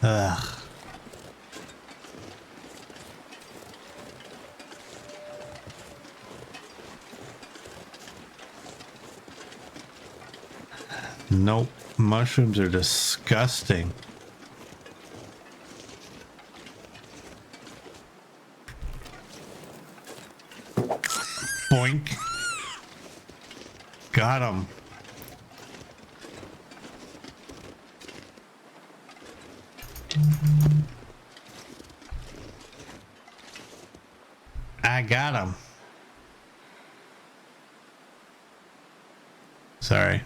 Ugh. Nope. Mushrooms are disgusting. Boink. Got him. I got him. Sorry.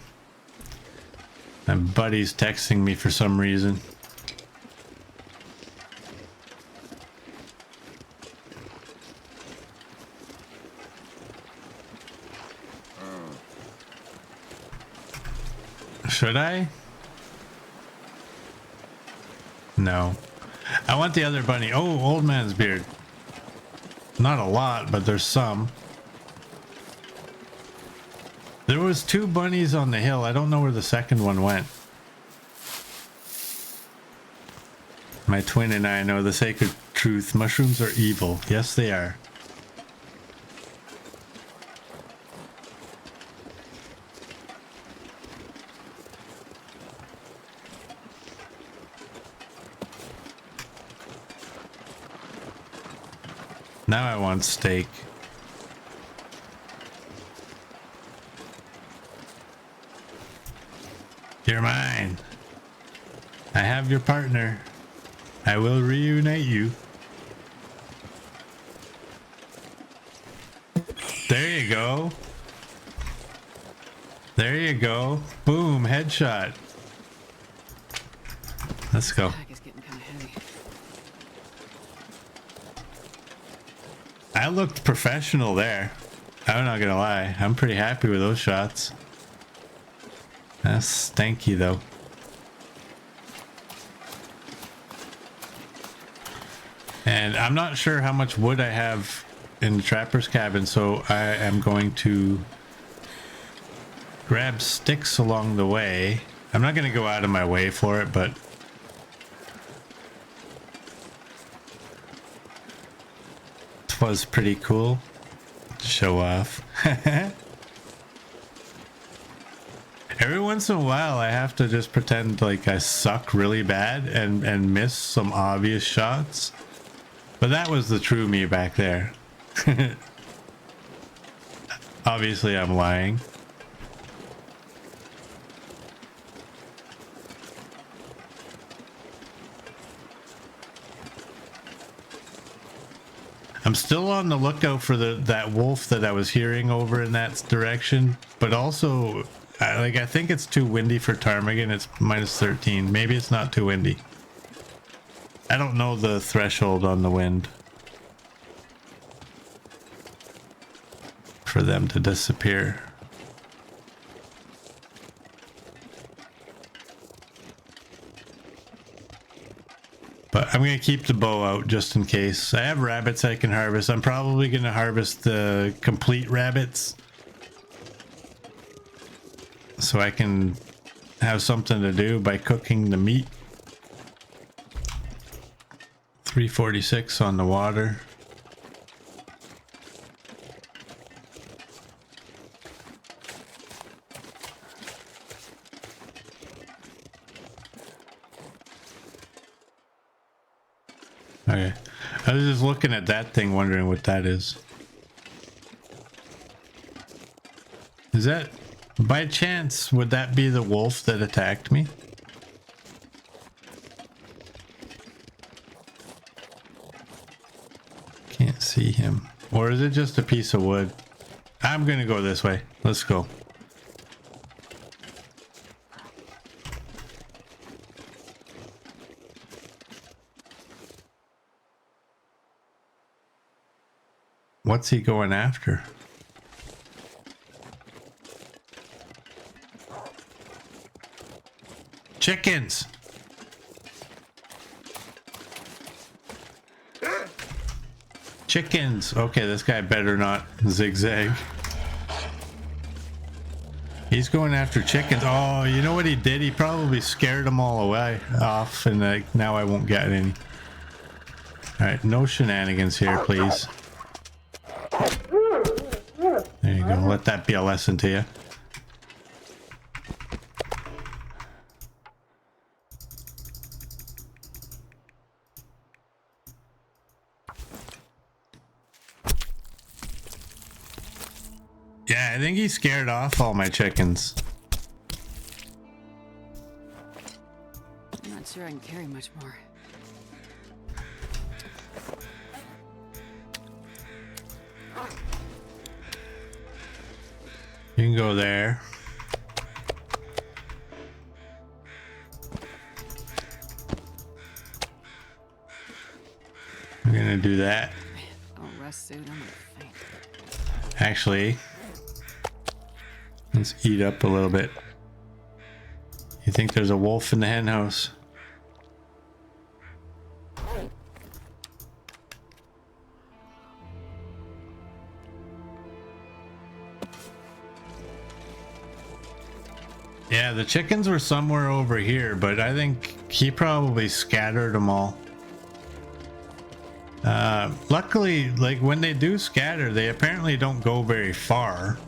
My buddy's texting me for some reason. Should I? No. I want the other bunny. Oh, old man's beard. Not a lot, but there's some. There was 2 bunnies on the hill. I don't know where the second one went. My twin and I know the sacred truth. Mushrooms are evil. Yes, they are. Now I want steak. You're mine. I have your partner. I will reunite you. There you go. There you go. Boom, headshot. Let's go. Pack is getting kind of heavy. I looked professional there. I'm not gonna lie. I'm pretty happy with those shots. That's stanky though. And I'm not sure how much wood I have in the trapper's cabin, so I am going to grab sticks along the way. I'm not going to go out of my way for it, but it was pretty cool to show off. Every once in a while I have to just pretend like I suck really bad and miss some obvious shots. But that was the true me back there. Obviously I'm lying. I'm still on the lookout for that wolf that I was hearing over in that direction, but also I think it's too windy for ptarmigan. It's minus 13. Maybe it's not too windy. I don't know the threshold on the wind for them to disappear. But I'm going to keep the bow out just in case. I have rabbits I can harvest. I'm probably going to harvest the complete rabbits, so I can have something to do by cooking the meat. 346 on the water. Okay. I was just looking at that thing wondering what that is. Is that, by chance, would that be the wolf that attacked me? Can't see him. Or is it just a piece of wood? I'm gonna go this way. Let's go. What's he going after? Chickens! Chickens! Okay, this guy better not zigzag. He's going after chickens. Oh, you know what he did? He probably scared them all away off, and now I won't get any. Alright, no shenanigans here, please. There you go. Let that be a lesson to you. Yeah, I think he scared off all my chickens. I'm not sure I can carry much more. You can go there. We're gonna do that. I'll rest soon. I'm gonna faint. Actually, let's eat up a little bit. You think there's a wolf in the hen house? Yeah, the chickens were somewhere over here, but I think he probably scattered them all. Luckily, like when they do scatter, they apparently don't go very far.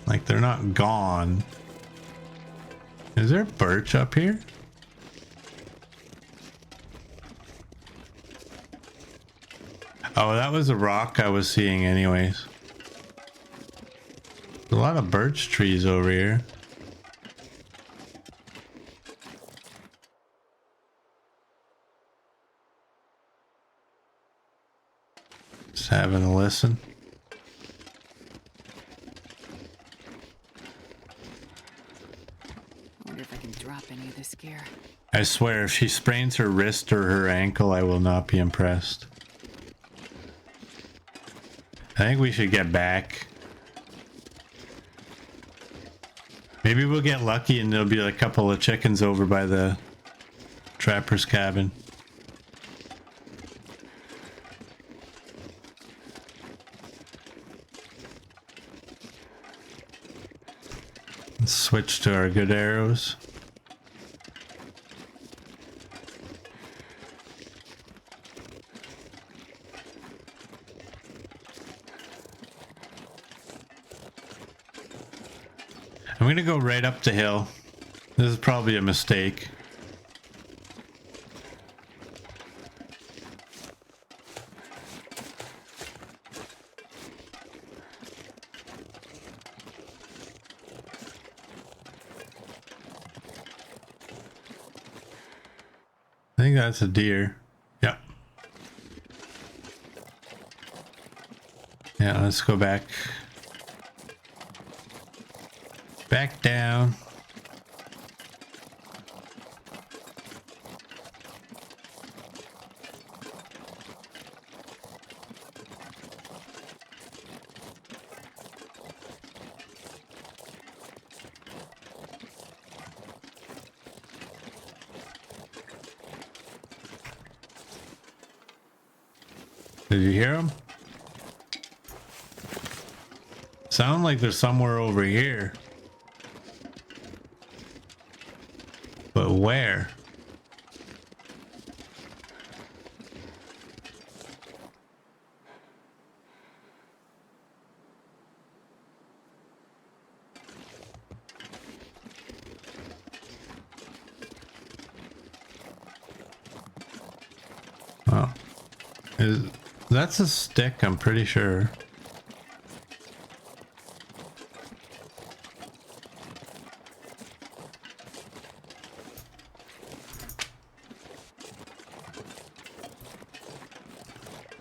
Like they're not gone. Is there birch up here? Oh, that was a rock I was seeing anyways. There's a lot of birch trees over here. Just having a listen. I wonder if I can drop any of this gear. I swear, if she sprains her wrist or her ankle, I will not be impressed. I think we should get back. Maybe we'll get lucky and there'll be a couple of chickens over by the trapper's cabin. Let's switch to our good arrows. I'm gonna go right up the hill. This is probably a mistake. I think that's a deer. Yeah. Yeah, let's go back. Back down. Did you hear him? Sound like there's somewhere over here. But where? Oh. That's a stick, I'm pretty sure.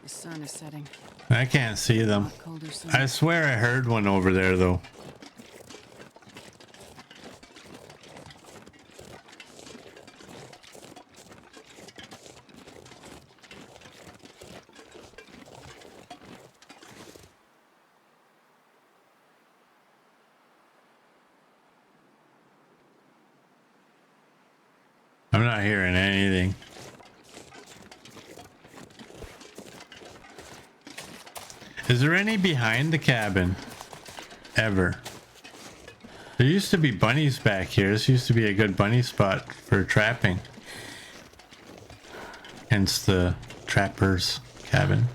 The sun is setting. I can't see them. Colder soon. I swear I heard one over there though. I'm not hearing anything. Is there any behind the cabin? Ever? There used to be bunnies back here. This used to be a good bunny spot for trapping. Hence the trapper's cabin.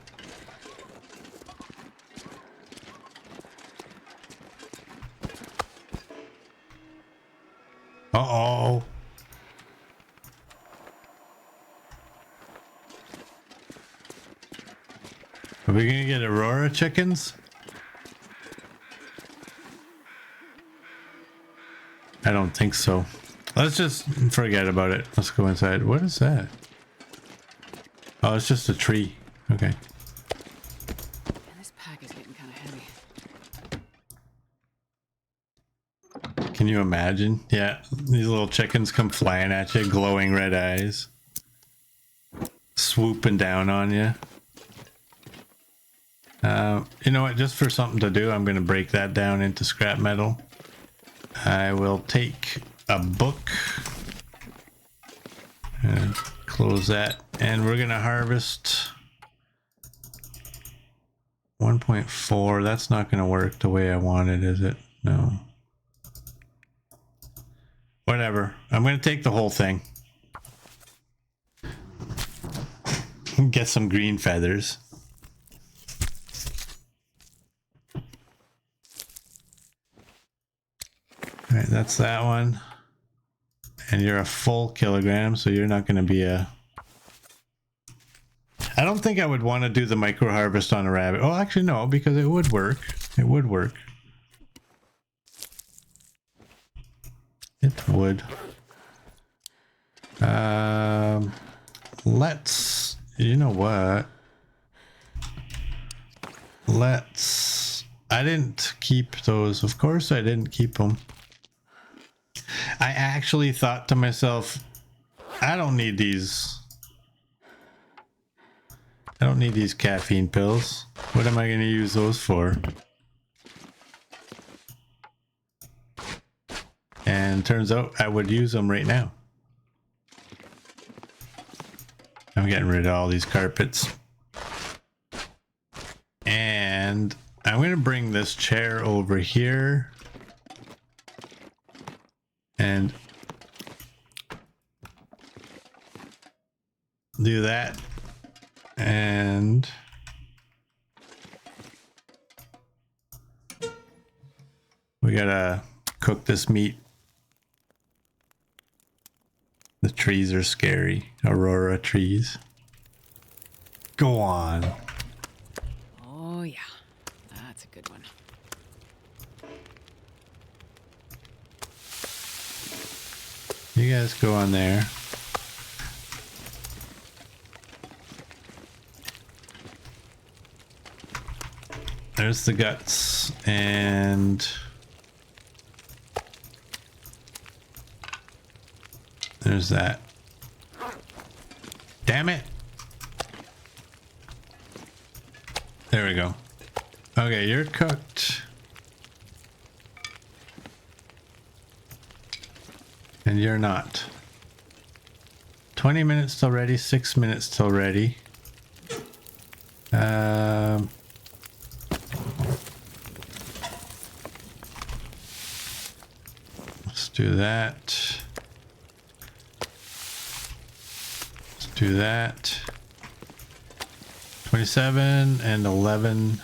Uh-oh. Are we gonna get Aurora chickens? I don't think so. Let's just forget about it. Let's go inside. What is that? Oh, it's just a tree. Okay. Man, this pack is getting kind of heavy. Can you imagine? Yeah, these little chickens come flying at you, glowing red eyes. Swooping down on you. You know what? Just for something to do, I'm going to break that down into scrap metal. I will take a book and close that, and we're going to harvest 1.4. That's not going to work the way I want it, is it? No. Whatever. I'm going to take the whole thing. Get some green feathers. All right, that's that one. And you're a full kilogram, so you're not going to be a... I don't think I would want to do the micro harvest on a rabbit. Oh, actually, no, because it would work. It would work. It would. Let's... You know what? Let's... I didn't keep those. Of course I didn't keep them. I actually thought to myself, I don't need these. I don't need these caffeine pills. What am I going to use those for? And turns out I would use them right now. I'm getting rid of all these carpets. And I'm going to bring this chair over here. And do that. And we gotta cook this meat. The trees are scary. Aurora trees. Go on. Oh, yeah. That's a good one. You guys go on there. There's the guts, and there's that. Damn it! There we go. Okay, you're cooked. And you're not. 20 minutes till ready, 6 minutes till ready. Let's do that. Let's do that. 27 and 11.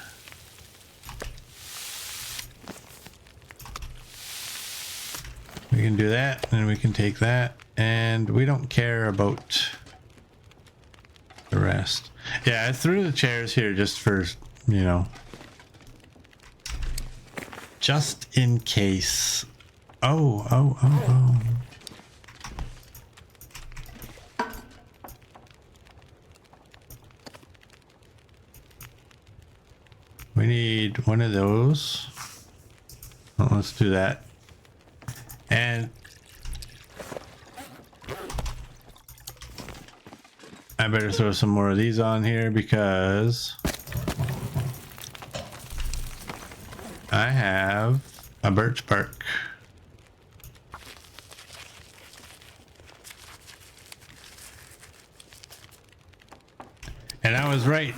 We can do that, and we can take that, and we don't care about the rest. Yeah, I threw the chairs here just for, you know, just in case. Oh. We need one of those. Well, let's do that. And I better throw some more of these on here because I have a birch bark. And I was right.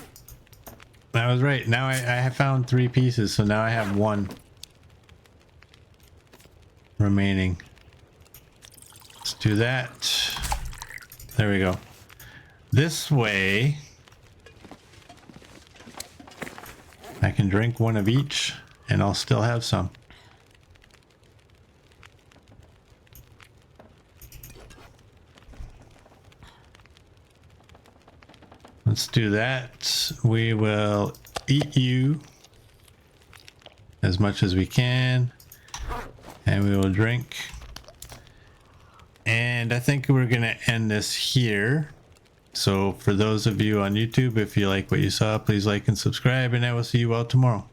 I was right. Now I have found 3 pieces, so now I have 1 remaining. Let's do that. There we go. This way, I can drink 1 of each, and I'll still have some. Let's do that. We will eat you as much as we can, and we will drink. And I think we're gonna end this here. So for those of you on YouTube, if you like what you saw, please like and subscribe, and I will see you all tomorrow.